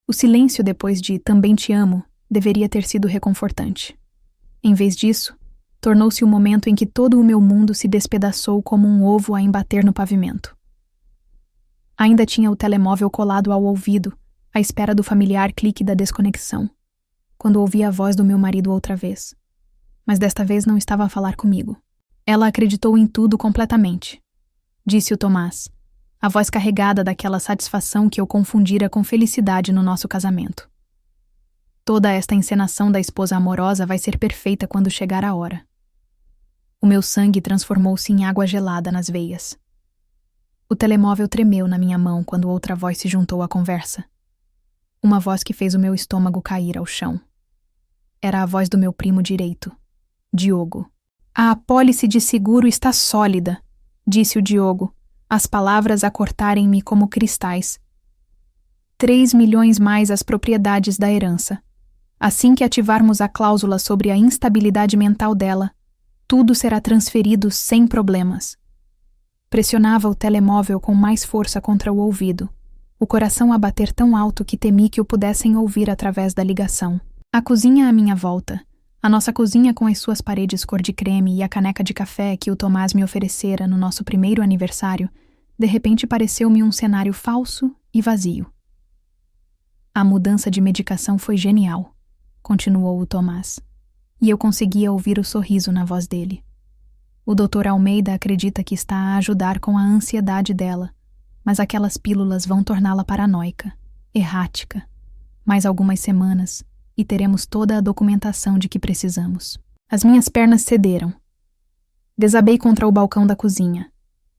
O silêncio depois de "também te amo" deveria ter sido reconfortante. Em vez disso, tornou-se o momento em que todo o meu mundo se despedaçou como um ovo a embater no pavimento. Ainda tinha o telemóvel colado ao ouvido, à espera do familiar clique da desconexão, quando ouvi a voz do meu marido outra vez. Mas desta vez não estava a falar comigo. Ela acreditou em tudo completamente, disse o Tomás, a voz carregada daquela satisfação que eu confundira com felicidade no nosso casamento. Toda esta encenação da esposa amorosa vai ser perfeita quando chegar a hora. O meu sangue transformou-se em água gelada nas veias. O telemóvel tremeu na minha mão quando outra voz se juntou à conversa. Uma voz que fez o meu estômago cair ao chão. Era a voz do meu primo direito, Diogo. "A apólice de seguro está sólida", disse o Diogo, as palavras a cortarem-me como cristais. 3 milhões mais as propriedades da herança. Assim que ativarmos a cláusula sobre a instabilidade mental dela, tudo será transferido sem problemas. Pressionava o telemóvel com mais força contra o ouvido, o coração a bater tão alto que temi que o pudessem ouvir através da ligação. A cozinha à minha volta, a nossa cozinha com as suas paredes cor de creme e a caneca de café que o Tomás me oferecera no nosso primeiro aniversário, de repente pareceu-me um cenário falso e vazio. "A mudança de medicação foi genial", continuou o Tomás, e eu conseguia ouvir o sorriso na voz dele. "O Dr. Almeida acredita que está a ajudar com a ansiedade dela, mas aquelas pílulas vão torná-la paranoica, errática. Mais algumas semanas e teremos toda a documentação de que precisamos." As minhas pernas cederam. Desabei contra o balcão da cozinha,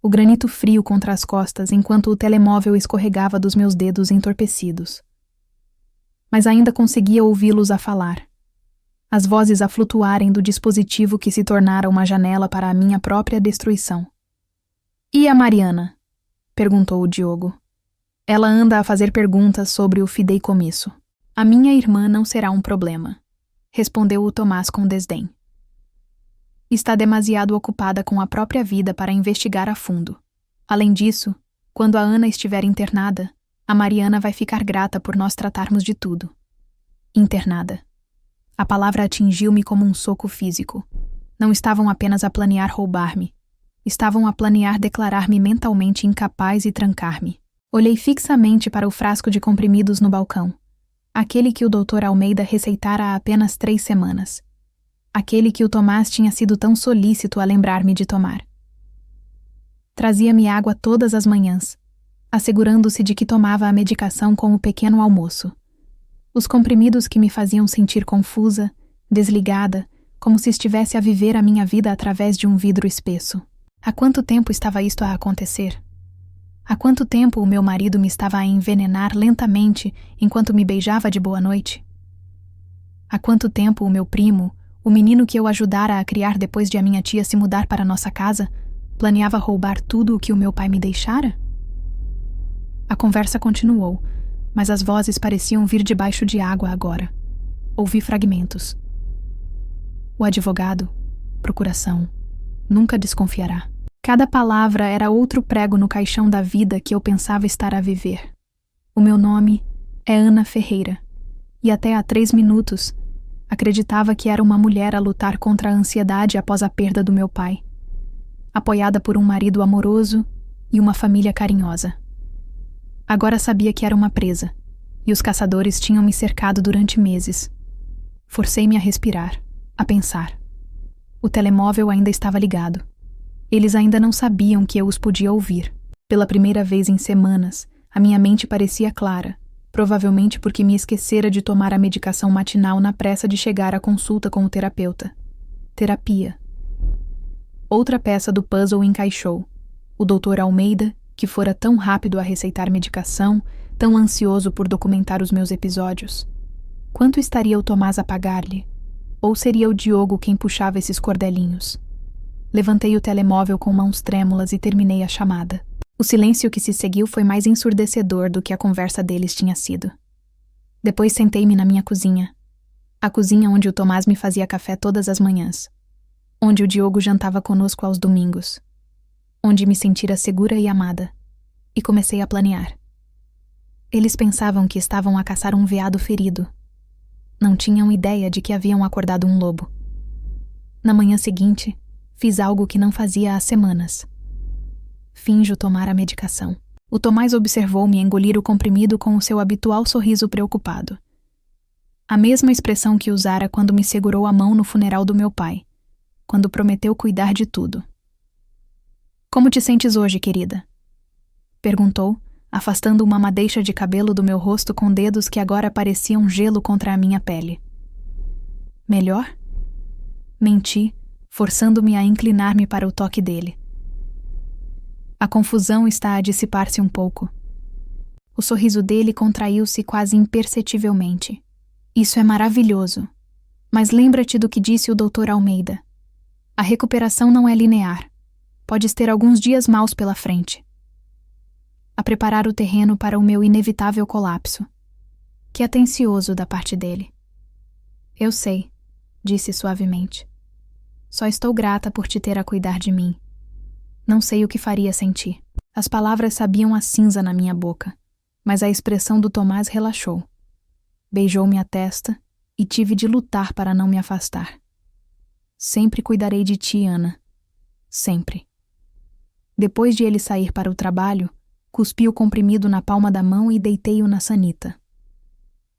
o granito frio contra as costas enquanto o telemóvel escorregava dos meus dedos entorpecidos. Mas ainda conseguia ouvi-los a falar. As vozes a flutuarem do dispositivo que se tornara uma janela para a minha própria destruição. "E a Mariana?" perguntou o Diogo. "Ela anda a fazer perguntas sobre o fideicomisso." "A minha irmã não será um problema", respondeu o Tomás com desdém. "Está demasiado ocupada com a própria vida para investigar a fundo. Além disso, quando a Ana estiver internada, a Mariana vai ficar grata por nós tratarmos de tudo." Internada. A palavra atingiu-me como um soco físico. Não estavam apenas a planear roubar-me. Estavam a planear declarar-me mentalmente incapaz e trancar-me. Olhei fixamente para o frasco de comprimidos no balcão. Aquele que o Dr. Almeida receitara há apenas 3 semanas. Aquele que o Tomás tinha sido tão solícito a lembrar-me de tomar. Trazia-me água todas as manhãs, assegurando-se de que tomava a medicação com o pequeno almoço. Os comprimidos que me faziam sentir confusa, desligada, como se estivesse a viver a minha vida através de um vidro espesso. Há quanto tempo estava isto a acontecer? Há quanto tempo o meu marido me estava a envenenar lentamente enquanto me beijava de boa noite? Há quanto tempo o meu primo, o menino que eu ajudara a criar depois de a minha tia se mudar para nossa casa, planeava roubar tudo o que o meu pai me deixara? A conversa continuou, mas as vozes pareciam vir debaixo de água agora. Ouvi fragmentos. "O advogado, procuração, nunca desconfiará." Cada palavra era outro prego no caixão da vida que eu pensava estar a viver. O meu nome é Ana Ferreira, e até há 3 minutos acreditava que era uma mulher a lutar contra a ansiedade após a perda do meu pai, apoiada por um marido amoroso e uma família carinhosa. Agora sabia que era uma presa, e os caçadores tinham me cercado durante meses. Forcei-me a respirar, a pensar. O telemóvel ainda estava ligado. Eles ainda não sabiam que eu os podia ouvir. Pela primeira vez em semanas, a minha mente parecia clara, provavelmente porque me esquecera de tomar a medicação matinal na pressa de chegar à consulta com o terapeuta. Terapia. Outra peça do puzzle encaixou. O Dr. Almeida, que fora tão rápido a receitar medicação, tão ansioso por documentar os meus episódios. Quanto estaria o Tomás a pagar-lhe? Ou seria o Diogo quem puxava esses cordelinhos? Levantei o telemóvel com mãos trêmulas e terminei a chamada. O silêncio que se seguiu foi mais ensurdecedor do que a conversa deles tinha sido. Depois sentei-me na minha cozinha. A cozinha onde o Tomás me fazia café todas as manhãs. Onde o Diogo jantava conosco aos domingos. Onde me sentira segura e amada. E comecei a planear. Eles pensavam que estavam a caçar um veado ferido. Não tinham ideia de que haviam acordado um lobo. Na manhã seguinte, fiz algo que não fazia há semanas. Finjo tomar a medicação. O Tomás observou-me engolir o comprimido com o seu habitual sorriso preocupado. A mesma expressão que usara quando me segurou a mão no funeral do meu pai, quando prometeu cuidar de tudo. "Como te sentes hoje, querida?" perguntou, afastando uma madeixa de cabelo do meu rosto com dedos que agora pareciam gelo contra a minha pele. "Melhor?" Menti, forçando-me a inclinar-me para o toque dele. A confusão está a dissipar-se um pouco. O sorriso dele contraiu-se quase imperceptivelmente. "Isso é maravilhoso. Mas lembra-te do que disse o Dr. Almeida. A recuperação não é linear. Podes ter alguns dias maus pela frente. A preparar o terreno para o meu inevitável colapso. Que atencioso da parte dele." "Eu sei", disse suavemente. "Só estou grata por te ter a cuidar de mim. Não sei o que faria sem ti." As palavras sabiam a cinza na minha boca, mas a expressão do Tomás relaxou. Beijou-me a testa e tive de lutar para não me afastar. "Sempre cuidarei de ti, Ana. Sempre." Depois de ele sair para o trabalho, cuspi o comprimido na palma da mão e deitei-o na sanita.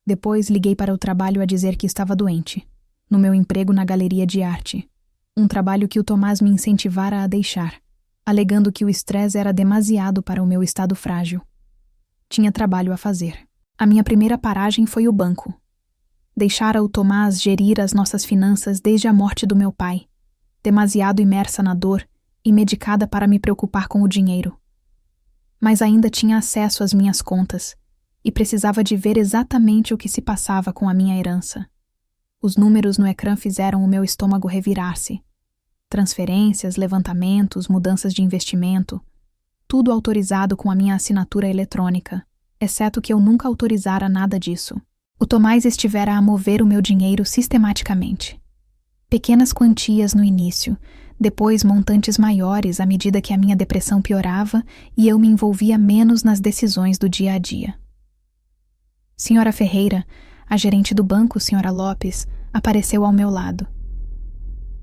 Depois liguei para o trabalho a dizer que estava doente, no meu emprego na galeria de arte, um trabalho que o Tomás me incentivara a deixar, alegando que o estresse era demasiado para o meu estado frágil. Tinha trabalho a fazer. A minha primeira paragem foi o banco. Deixara o Tomás gerir as nossas finanças desde a morte do meu pai, demasiado imersa na dor e medicada para me preocupar com o dinheiro. Mas ainda tinha acesso às minhas contas e precisava de ver exatamente o que se passava com a minha herança. Os números no ecrã fizeram o meu estômago revirar-se. Transferências, levantamentos, mudanças de investimento, tudo autorizado com a minha assinatura eletrônica, exceto que eu nunca autorizara nada disso. O Tomás estivera a mover o meu dinheiro sistematicamente. Pequenas quantias no início, depois montantes maiores à medida que a minha depressão piorava e eu me envolvia menos nas decisões do dia a dia. Senhora Ferreira, a gerente do banco, Senhora Lopes, apareceu ao meu lado.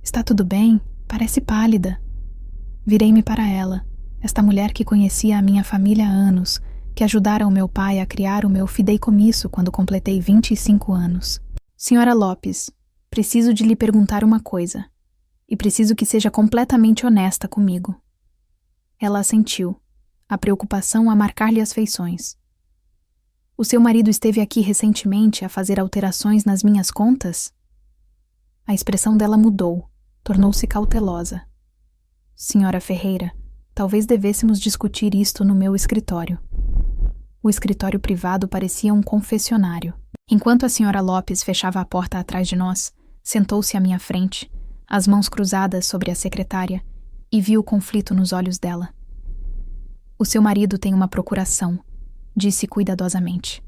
"Está tudo bem? Parece pálida." Virei-me para ela, esta mulher que conhecia a minha família há anos, que ajudara o meu pai a criar o meu fideicomisso quando completei 25 anos. "Senhora Lopes, preciso de lhe perguntar uma coisa, e preciso que seja completamente honesta comigo." Ela assentiu, a preocupação a marcar-lhe as feições. "O seu marido esteve aqui recentemente a fazer alterações nas minhas contas?" A expressão dela mudou, tornou-se cautelosa. "Senhora Ferreira, talvez devêssemos discutir isto no meu escritório." O escritório privado parecia um confessionário. Enquanto a senhora Lopes fechava a porta atrás de nós, sentou-se à minha frente, as mãos cruzadas sobre a secretária, e vi o conflito nos olhos dela. "O seu marido tem uma procuração", disse cuidadosamente.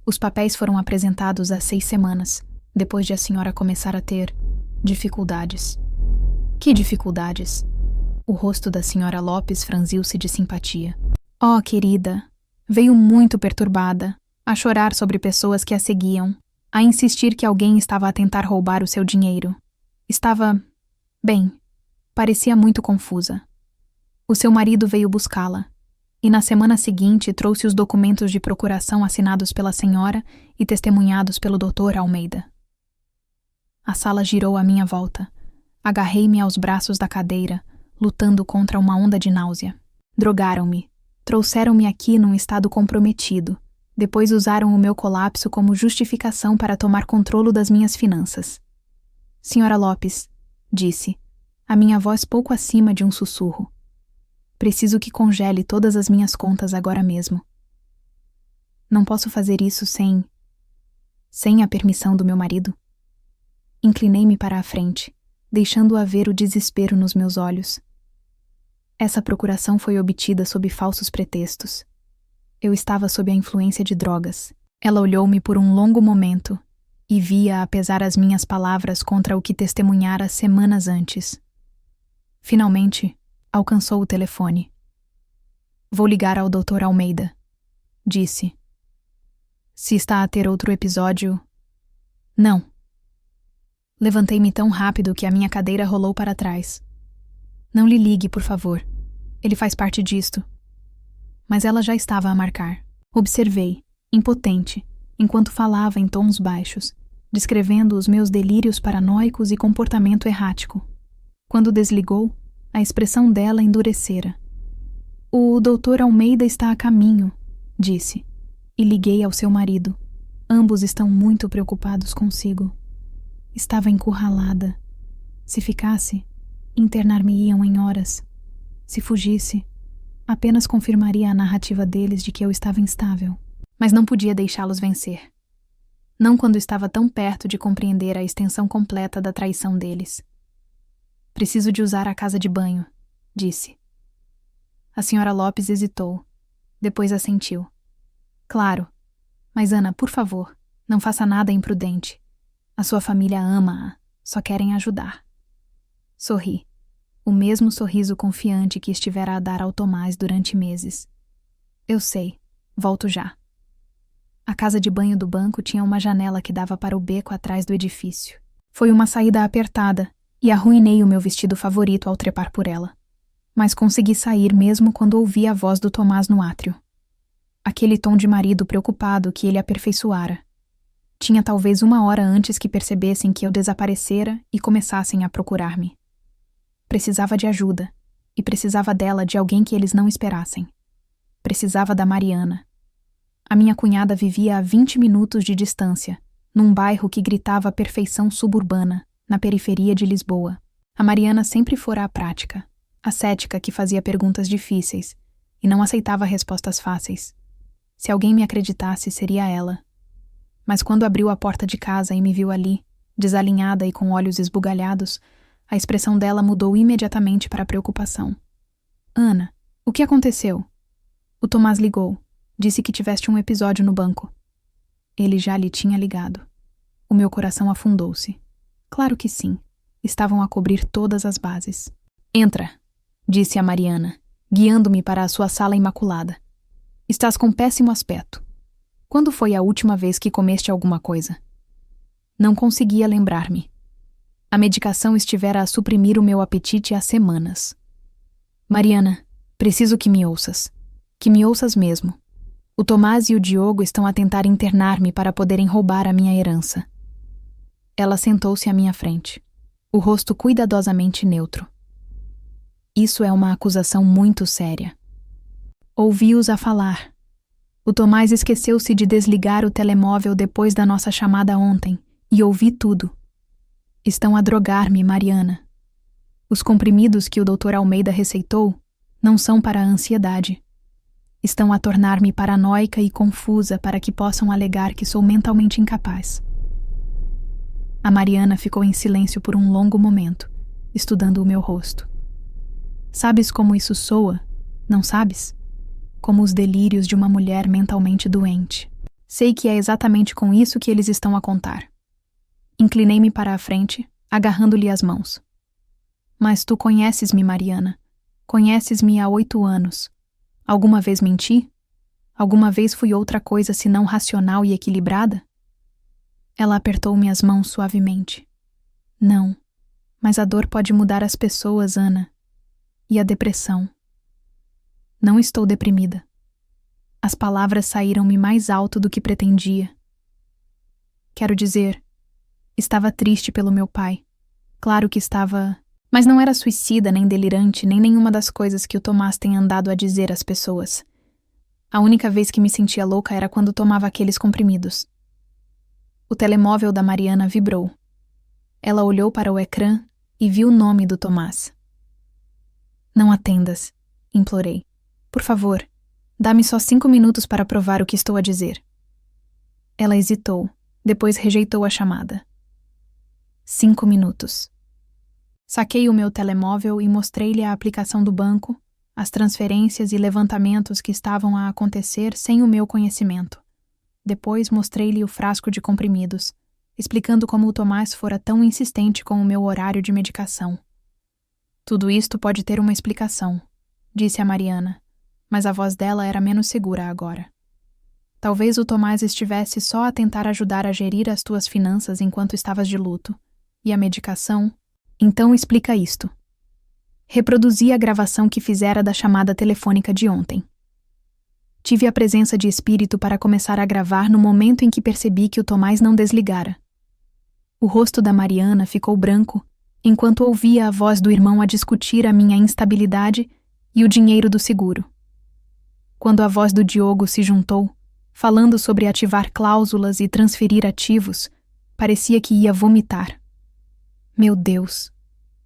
"Os papéis foram apresentados há 6 semanas, depois de a senhora começar a ter dificuldades." "Que dificuldades?" O rosto da senhora Lopes franziu-se de simpatia. "Oh, querida, veio muito perturbada, a chorar sobre pessoas que a seguiam, a insistir que alguém estava a tentar roubar o seu dinheiro. Estava... bem, parecia muito confusa. O seu marido veio buscá-la, e na semana seguinte trouxe os documentos de procuração assinados pela senhora e testemunhados pelo Dr. Almeida." A sala girou à minha volta. Agarrei-me aos braços da cadeira, lutando contra uma onda de náusea. Drogaram-me. Trouxeram-me aqui num estado comprometido. Depois usaram o meu colapso como justificação para tomar controle das minhas finanças. "Senhora Lopes", disse, a minha voz pouco acima de um sussurro. "Preciso que congele todas as minhas contas agora mesmo. Não posso fazer isso sem a permissão do meu marido." Inclinei-me para a frente, deixando-a ver o desespero nos meus olhos. Essa procuração foi obtida sob falsos pretextos. Eu estava sob a influência de drogas. Ela olhou-me por um longo momento e via a pesar as minhas palavras contra o que testemunhara semanas antes. Finalmente, alcançou o telefone. "Vou ligar ao Dr. Almeida", disse, Se está a ter outro episódio... Não. Levantei-me tão rápido que a minha cadeira rolou para trás. Não lhe ligue, por favor. Ele faz parte disto. Mas ela já estava a marcar. Observei, impotente, enquanto falava em tons baixos, descrevendo os meus delírios paranoicos e comportamento errático. Quando desligou, a expressão dela endurecera. O Dr. Almeida está a caminho, disse, e liguei ao seu marido. Ambos estão muito preocupados consigo. Estava encurralada. Se ficasse, internar-me-iam em horas. Se fugisse, apenas confirmaria a narrativa deles de que eu estava instável. Mas não podia deixá-los vencer. Não quando estava tão perto de compreender a extensão completa da traição deles. Preciso de usar a casa de banho, disse. A senhora Lopes hesitou. Depois assentiu. Claro. Mas, Ana, por favor, não faça nada imprudente. A sua família ama-a. Só querem ajudar. Sorri. O mesmo sorriso confiante que estivera a dar ao Tomás durante meses. Eu sei. Volto já. A casa de banho do banco tinha uma janela que dava para o beco atrás do edifício. Foi uma saída apertada e arruinei o meu vestido favorito ao trepar por ela. Mas consegui sair mesmo quando ouvi a voz do Tomás no átrio. Aquele tom de marido preocupado que ele aperfeiçoara. Tinha talvez 1 hora antes que percebessem que eu desaparecera e começassem a procurar-me. Precisava de ajuda, e precisava dela de alguém que eles não esperassem. Precisava da Mariana. A minha cunhada vivia a 20 minutos de distância, num bairro que gritava perfeição suburbana, na periferia de Lisboa. A Mariana sempre fora a prática, a cética que fazia perguntas difíceis e não aceitava respostas fáceis. Se alguém me acreditasse, seria ela. Mas quando abriu a porta de casa e me viu ali, desalinhada e com olhos esbugalhados, a expressão dela mudou imediatamente para preocupação. Ana, o que aconteceu? O Tomás ligou. Disse que tiveste um episódio no banco. Ele já lhe tinha ligado. O meu coração afundou-se. Claro que sim. Estavam a cobrir todas as bases. Entra, disse a Mariana, guiando-me para a sua sala imaculada. Estás com péssimo aspecto. Quando foi a última vez que comeste alguma coisa? Não conseguia lembrar-me. A medicação estivera a suprimir o meu apetite há semanas. Mariana, preciso que me ouças. Que me ouças mesmo. O Tomás e o Diogo estão a tentar internar-me para poderem roubar a minha herança. Ela sentou-se à minha frente, o rosto cuidadosamente neutro. Isso é uma acusação muito séria. Ouvi-os a falar. O Tomás esqueceu-se de desligar o telemóvel depois da nossa chamada ontem, e ouvi tudo. Estão a drogar-me, Mariana. Os comprimidos que o Dr. Almeida receitou não são para a ansiedade. Estão a tornar-me paranoica e confusa para que possam alegar que sou mentalmente incapaz. A Mariana ficou em silêncio por um longo momento, estudando o meu rosto. Sabes como isso soa? Não sabes? Como os delírios de uma mulher mentalmente doente. Sei que é exatamente com isso que eles estão a contar. Inclinei-me para a frente, agarrando-lhe as mãos. Mas tu conheces-me, Mariana. Conheces-me há 8 anos. Alguma vez menti? Alguma vez fui outra coisa senão racional e equilibrada? Ela apertou-me as mãos suavemente. Não, mas a dor pode mudar as pessoas, Ana. E a depressão. Não estou deprimida. As palavras saíram-me mais alto do que pretendia. Quero dizer, estava triste pelo meu pai. Claro que estava... Mas não era suicida, nem delirante, nem nenhuma das coisas que o Tomás tem andado a dizer às pessoas. A única vez que me sentia louca era quando tomava aqueles comprimidos. O telemóvel da Mariana vibrou. Ela olhou para o ecrã e viu o nome do Tomás. Não atendas, implorei. Por favor, dá-me só 5 minutos para provar o que estou a dizer. Ela hesitou, depois rejeitou a chamada. 5 minutos. Saquei o meu telemóvel e mostrei-lhe a aplicação do banco, as transferências e levantamentos que estavam a acontecer sem o meu conhecimento. Depois mostrei-lhe o frasco de comprimidos, explicando como o Tomás fora tão insistente com o meu horário de medicação. Tudo isto pode ter uma explicação, disse a Mariana, mas a voz dela era menos segura agora. Talvez o Tomás estivesse só a tentar ajudar a gerir as tuas finanças enquanto estavas de luto. E a medicação? Então explica isto. Reproduzi a gravação que fizera da chamada telefônica de ontem. Tive a presença de espírito para começar a gravar no momento em que percebi que o Tomás não desligara. O rosto da Mariana ficou branco, enquanto ouvia a voz do irmão a discutir a minha instabilidade e o dinheiro do seguro. Quando a voz do Diogo se juntou, falando sobre ativar cláusulas e transferir ativos, parecia que ia vomitar. Meu Deus,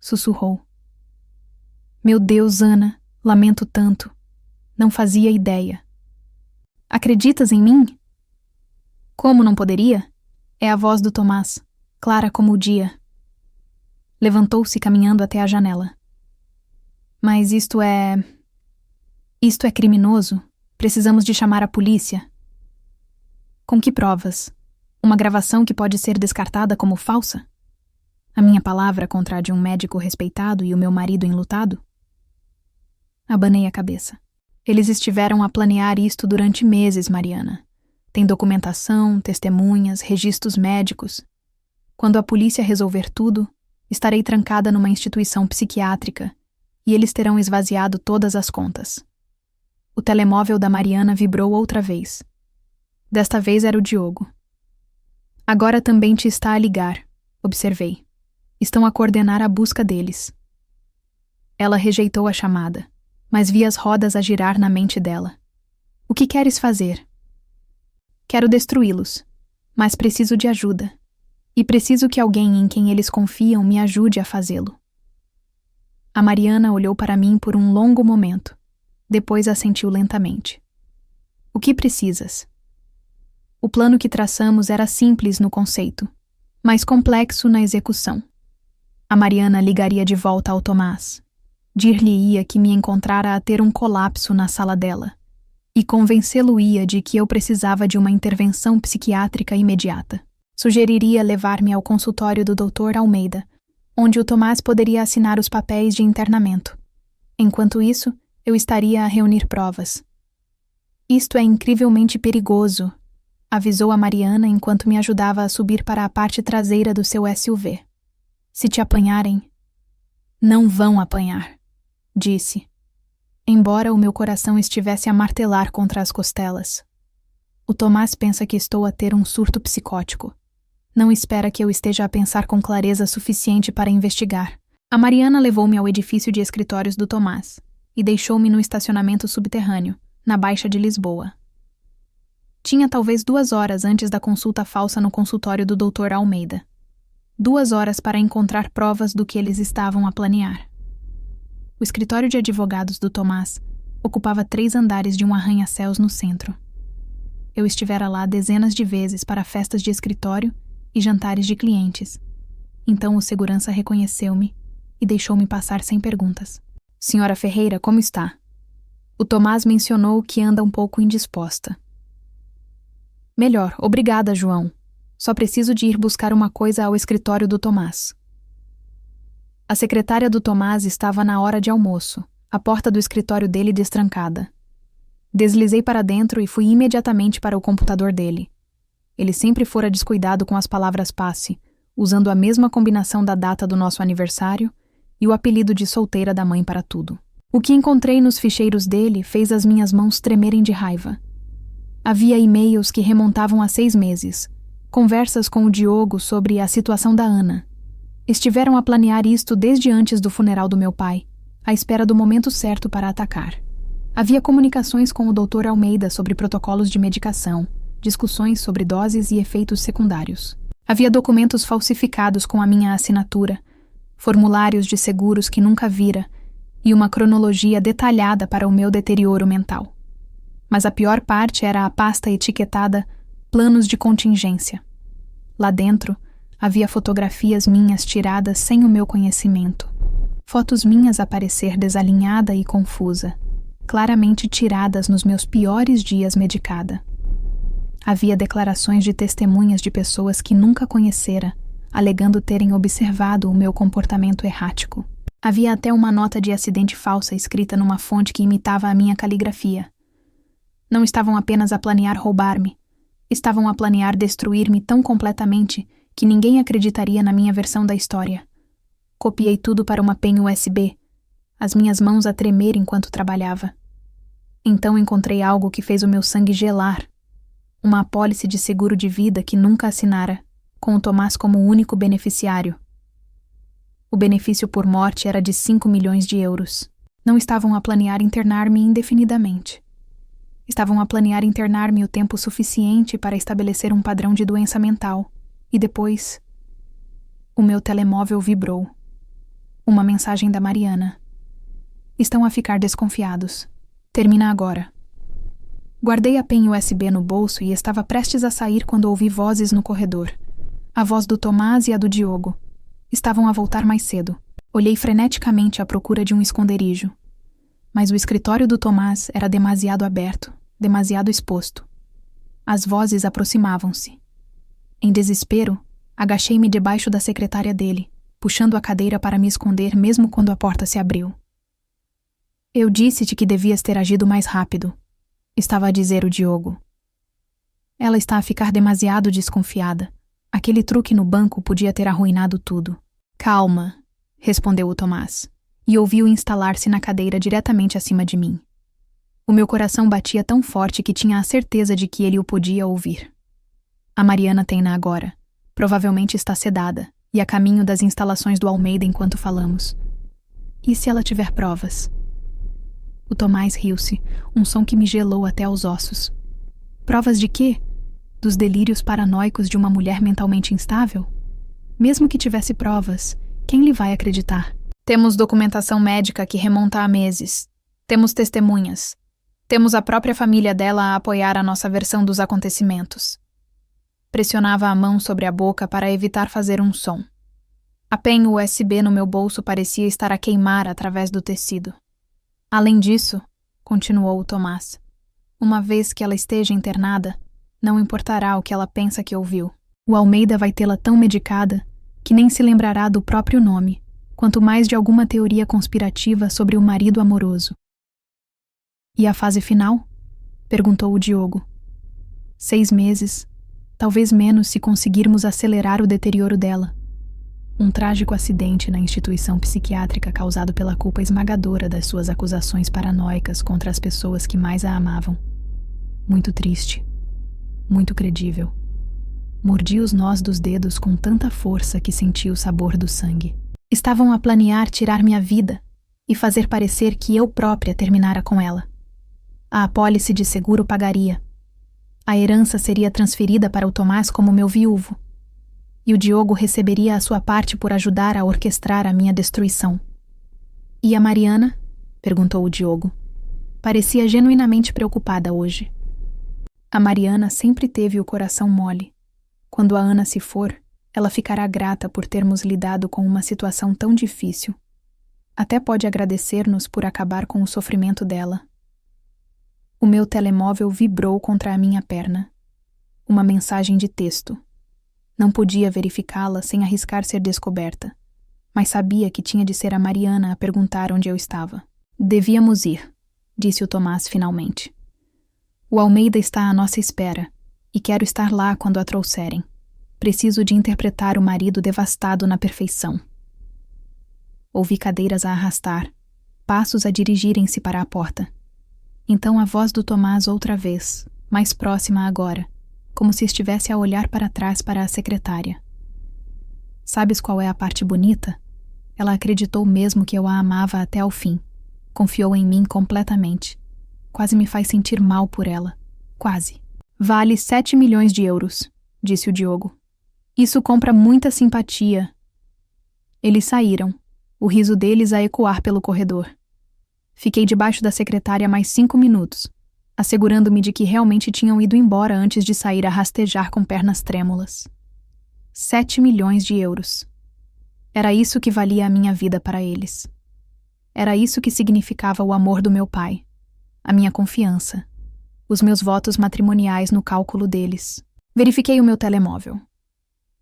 sussurrou. Meu Deus, Ana, lamento tanto. Não fazia ideia. Acreditas em mim? Como não poderia? É a voz do Tomás, clara como o dia. Levantou-se caminhando até a janela. Mas isto é criminoso. Precisamos de chamar a polícia. Com que provas? Uma gravação que pode ser descartada como falsa? A minha palavra contra a de um médico respeitado e o meu marido enlutado? Abanei a cabeça. Eles estiveram a planear isto durante meses, Mariana. Tem documentação, testemunhas, registros médicos. Quando a polícia resolver tudo, estarei trancada numa instituição psiquiátrica e eles terão esvaziado todas as contas. O telemóvel da Mariana vibrou outra vez. Desta vez era o Diogo. Agora também te está a ligar, observei. Estão a coordenar a busca deles. Ela rejeitou a chamada, mas vi as rodas a girar na mente dela. O que queres fazer? Quero destruí-los, mas preciso de ajuda. E preciso que alguém em quem eles confiam me ajude a fazê-lo. A Mariana olhou para mim por um longo momento. Depois assentiu lentamente. O que precisas? O plano que traçamos era simples no conceito, mas complexo na execução. A Mariana ligaria de volta ao Tomás. Dir-lhe-ia que me encontrara a ter um colapso na sala dela e convencê-lo-ia de que eu precisava de uma intervenção psiquiátrica imediata. Sugeriria levar-me ao consultório do Dr. Almeida, onde o Tomás poderia assinar os papéis de internamento. Enquanto isso, eu estaria a reunir provas. Isto é incrivelmente perigoso, avisou a Mariana enquanto me ajudava a subir para a parte traseira do seu SUV. Se te apanharem... Não vão apanhar, disse, embora o meu coração estivesse a martelar contra as costelas. O Tomás pensa que estou a ter um surto psicótico. Não espera que eu esteja a pensar com clareza suficiente para investigar. A Mariana levou-me ao edifício de escritórios do Tomás e deixou-me no estacionamento subterrâneo, na Baixa de Lisboa. Tinha talvez 2 horas antes da consulta falsa no consultório do Dr. Almeida. 2 horas para encontrar provas do que eles estavam a planear. O escritório de advogados do Tomás ocupava 3 andares de um arranha-céus no centro. Eu estivera lá dezenas de vezes para festas de escritório e jantares de clientes. Então o segurança reconheceu-me e deixou-me passar sem perguntas. Senhora Ferreira, como está? O Tomás mencionou que anda um pouco indisposta. Melhor, obrigada, João. Só preciso de ir buscar uma coisa ao escritório do Tomás. A secretária do Tomás estava na hora de almoço, a porta do escritório dele destrancada. Deslizei para dentro e fui imediatamente para o computador dele. Ele sempre fora descuidado com as palavras passe, usando a mesma combinação da data do nosso aniversário e o apelido de solteira da mãe para tudo. O que encontrei nos ficheiros dele fez as minhas mãos tremerem de raiva. Havia e-mails que remontavam a 6 meses, conversas com o Diogo sobre a situação da Ana. Estiveram a planear isto desde antes do funeral do meu pai, à espera do momento certo para atacar. Havia comunicações com o Dr. Almeida sobre protocolos de medicação, discussões sobre doses e efeitos secundários. Havia documentos falsificados com a minha assinatura, formulários de seguros que nunca vira e uma cronologia detalhada para o meu deterioro mental. Mas a pior parte era a pasta etiquetada Planos de Contingência. Lá dentro, havia fotografias minhas tiradas sem o meu conhecimento. Fotos minhas a parecer desalinhada e confusa, claramente tiradas nos meus piores dias medicada. Havia declarações de testemunhas de pessoas que nunca conhecera, alegando terem observado o meu comportamento errático. Havia até uma nota de acidente falsa escrita numa fonte que imitava a minha caligrafia. Não estavam apenas a planear roubar-me, estavam a planear destruir-me tão completamente que ninguém acreditaria na minha versão da história. Copiei tudo para uma penha USB, as minhas mãos a tremer enquanto trabalhava. Então encontrei algo que fez o meu sangue gelar. Uma apólice de seguro de vida que nunca assinara, com o Tomás como único beneficiário. O benefício por morte era de 5 milhões de euros. Não estavam a planear internar-me indefinidamente. Estavam a planear internar-me o tempo suficiente para estabelecer um padrão de doença mental. E depois... O meu telemóvel vibrou. Uma mensagem da Mariana. Estão a ficar desconfiados. Termina agora. Guardei a penha USB no bolso e estava prestes a sair quando ouvi vozes no corredor. A voz do Tomás e a do Diogo. Estavam a voltar mais cedo. Olhei freneticamente à procura de um esconderijo. Mas o escritório do Tomás era demasiado aberto, demasiado exposto. As vozes aproximavam-se. Em desespero, agachei-me debaixo da secretária dele, puxando a cadeira para me esconder mesmo quando a porta se abriu. Eu disse-te que devias ter agido mais rápido, estava a dizer o Diogo. Ela está a ficar demasiado desconfiada. Aquele truque no banco podia ter arruinado tudo. Calma, respondeu o Tomás, e ouvi-o instalar-se na cadeira diretamente acima de mim. O meu coração batia tão forte que tinha a certeza de que ele o podia ouvir. A Mariana tem-na agora. Provavelmente está sedada, e a caminho das instalações do Almeida enquanto falamos. E se ela tiver provas? O Tomás riu-se, um som que me gelou até aos ossos. Provas de quê? Dos delírios paranoicos de uma mulher mentalmente instável? Mesmo que tivesse provas, quem lhe vai acreditar? Temos documentação médica que remonta a meses. Temos testemunhas. Temos a própria família dela a apoiar a nossa versão dos acontecimentos. Pressionava a mão sobre a boca para evitar fazer um som. A penha USB no meu bolso parecia estar a queimar através do tecido. Além disso, continuou o Tomás, uma vez que ela esteja internada, não importará o que ela pensa que ouviu. O Almeida vai tê-la tão medicada que nem se lembrará do próprio nome, quanto mais de alguma teoria conspirativa sobre o marido amoroso. E a fase final? Perguntou o Diogo. 6 meses, talvez menos se conseguirmos acelerar o deterioro dela. Um trágico acidente na instituição psiquiátrica causado pela culpa esmagadora das suas acusações paranoicas contra as pessoas que mais a amavam. Muito triste. Muito credível. Mordi os nós dos dedos com tanta força que senti o sabor do sangue. Estavam a planear tirar minha vida e fazer parecer que eu própria terminara com ela. A apólice de seguro pagaria. A herança seria transferida para o Tomás como meu viúvo. E o Diogo receberia a sua parte por ajudar a orquestrar a minha destruição. E a Mariana? Perguntou o Diogo. Parecia genuinamente preocupada hoje. A Mariana sempre teve o coração mole. Quando a Ana se for, ela ficará grata por termos lidado com uma situação tão difícil. Até pode agradecer-nos por acabar com o sofrimento dela. O meu telemóvel vibrou contra a minha perna. Uma mensagem de texto. Não podia verificá-la sem arriscar ser descoberta, mas sabia que tinha de ser a Mariana a perguntar onde eu estava. Devíamos ir, disse o Tomás finalmente. O Almeida está à nossa espera, e quero estar lá quando a trouxerem. Preciso de interpretar o marido devastado na perfeição. Ouvi cadeiras a arrastar, passos a dirigirem-se para a porta. Então a voz do Tomás outra vez, mais próxima agora, como se estivesse a olhar para trás para a secretária. Sabes qual é a parte bonita? Ela acreditou mesmo que eu a amava até ao fim. Confiou em mim completamente. Quase me faz sentir mal por ela. Quase. Vale 7 milhões de euros, disse o Diogo. Isso compra muita simpatia. Eles saíram, o riso deles a ecoar pelo corredor. Fiquei debaixo da secretária mais 5 minutos, assegurando-me de que realmente tinham ido embora antes de sair a rastejar com pernas trêmulas. 7 milhões de euros. Era isso que valia a minha vida para eles. Era isso que significava o amor do meu pai, a minha confiança, os meus votos matrimoniais no cálculo deles. Verifiquei o meu telemóvel.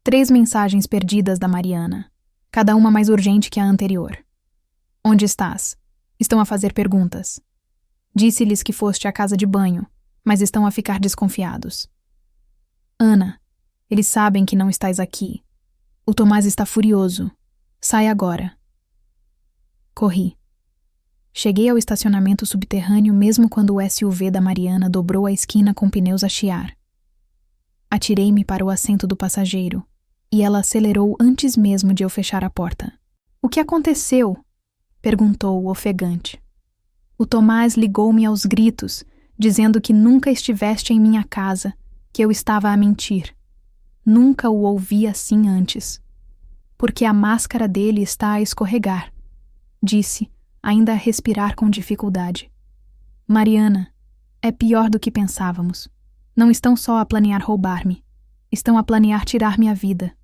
3 mensagens perdidas da Mariana, cada uma mais urgente que a anterior. Onde estás? Estão a fazer perguntas. Disse-lhes que foste à casa de banho, mas estão a ficar desconfiados. Ana, eles sabem que não estás aqui. O Tomás está furioso. Sai agora. Corri. Cheguei ao estacionamento subterrâneo mesmo quando o SUV da Mariana dobrou a esquina com pneus a chiar. Atirei-me para o assento do passageiro, e ela acelerou antes mesmo de eu fechar a porta. O que aconteceu? Perguntou, ofegante. O Tomás ligou-me aos gritos, dizendo que nunca estiveste em minha casa, que eu estava a mentir. Nunca o ouvi assim antes. Porque a máscara dele está a escorregar, disse, ainda a respirar com dificuldade. Mariana, é pior do que pensávamos. Não estão só a planear roubar-me. Estão a planear tirar-me a vida.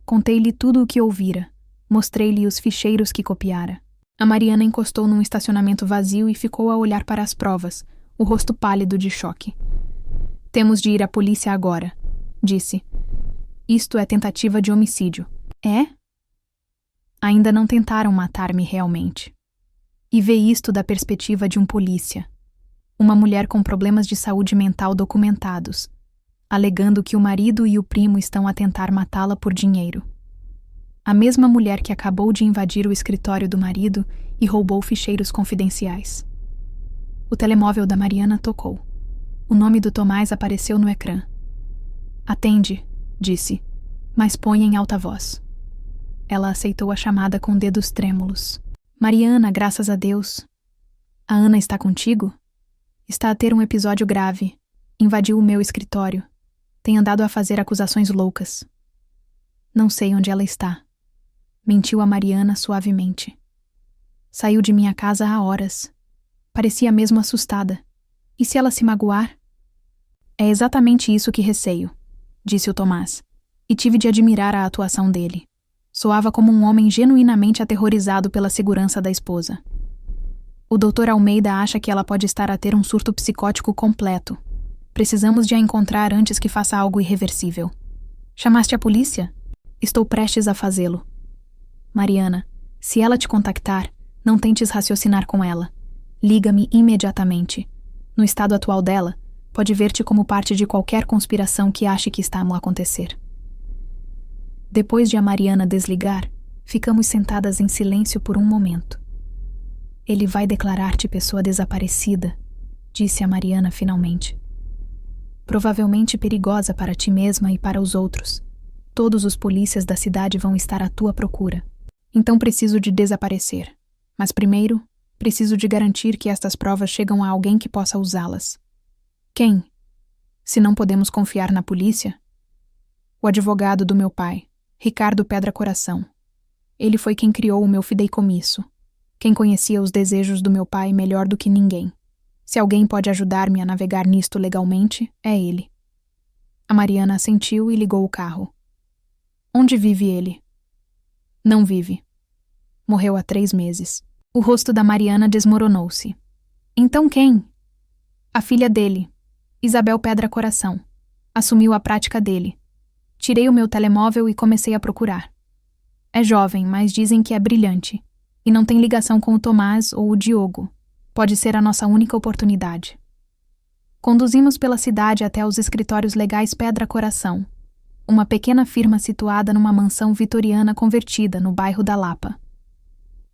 Contei-lhe tudo o que ouvira. Mostrei-lhe os ficheiros que copiara. A Mariana encostou num estacionamento vazio e ficou a olhar para as provas, o rosto pálido de choque. Temos de ir à polícia agora, disse. Isto é tentativa de homicídio. É? Ainda não tentaram matar-me realmente. E vê isto da perspectiva de um polícia. Uma mulher com problemas de saúde mental documentados, alegando que o marido e o primo estão a tentar matá-la por dinheiro. A mesma mulher que acabou de invadir o escritório do marido e roubou ficheiros confidenciais. O telemóvel da Mariana tocou. O nome do Tomás apareceu no ecrã. Atende, disse, mas põe em alta voz. Ela aceitou a chamada com dedos trêmulos. Mariana, graças a Deus. A Ana está contigo? Está a ter um episódio grave. Invadiu o meu escritório. Tem andado a fazer acusações loucas. Não sei onde ela está. Mentiu a Mariana suavemente. Saiu de minha casa há horas. Parecia mesmo assustada. E se ela se magoar? É exatamente isso que receio, disse o Tomás, e tive de admirar a atuação dele. Soava como um homem genuinamente aterrorizado pela segurança da esposa. O Dr. Almeida acha que ela pode estar a ter um surto psicótico completo. Precisamos de a encontrar antes que faça algo irreversível. Chamaste a polícia? Estou prestes a fazê-lo. Mariana, se ela te contactar, não tentes raciocinar com ela. Liga-me imediatamente. No estado atual dela, pode ver-te como parte de qualquer conspiração que ache que está a acontecer. Depois de a Mariana desligar, ficamos sentadas em silêncio por um momento. Ele vai declarar-te pessoa desaparecida, disse a Mariana finalmente. Provavelmente perigosa para ti mesma e para os outros. Todos os polícias da cidade vão estar à tua procura. Então preciso de desaparecer. Mas primeiro, preciso de garantir que estas provas chegam a alguém que possa usá-las. Quem? Se não podemos confiar na polícia? O advogado do meu pai, Ricardo Pedra Coração. Ele foi quem criou o meu fideicomisso. Quem conhecia os desejos do meu pai melhor do que ninguém. Se alguém pode ajudar-me a navegar nisto legalmente, é ele. A Mariana assentiu e ligou o carro. Onde vive ele? Não vive. Morreu há 3 meses. O rosto da Mariana desmoronou-se. Então quem? A filha dele, Isabel Pedra Coração. Assumiu a prática dele. Tirei o meu telemóvel e comecei a procurar. É jovem, mas dizem que é brilhante. E não tem ligação com o Tomás ou o Diogo. Pode ser a nossa única oportunidade. Conduzimos pela cidade até os escritórios legais Pedra Coração, uma pequena firma situada numa mansão vitoriana convertida no bairro da Lapa.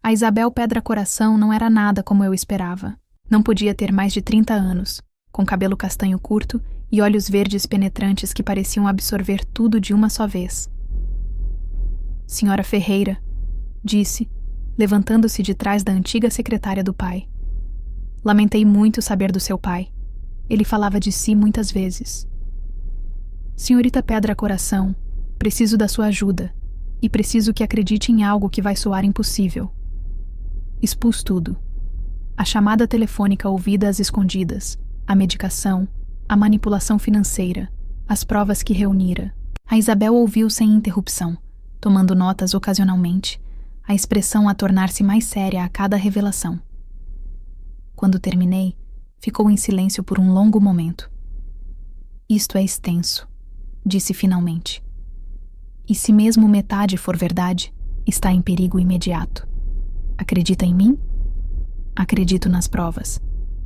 A Isabel Pedra Coração não era nada como eu esperava. Não podia ter mais de 30 anos, com cabelo castanho curto e olhos verdes penetrantes que pareciam absorver tudo de uma só vez. Senhora Ferreira, disse, levantando-se de trás da antiga secretária do pai. Lamentei muito saber do seu pai. Ele falava de si muitas vezes. Senhorita Pedra Coração, preciso da sua ajuda e preciso que acredite em algo que vai soar impossível. Expus tudo. A chamada telefônica ouvida às escondidas, a medicação, a manipulação financeira, as provas que reunira. A Isabel ouviu sem interrupção, tomando notas ocasionalmente, a expressão a tornar-se mais séria a cada revelação. Quando terminei, ficou em silêncio por um longo momento. Isto é extenso, disse finalmente. E se mesmo metade for verdade, está em perigo imediato. Acredita em mim? Acredito nas provas.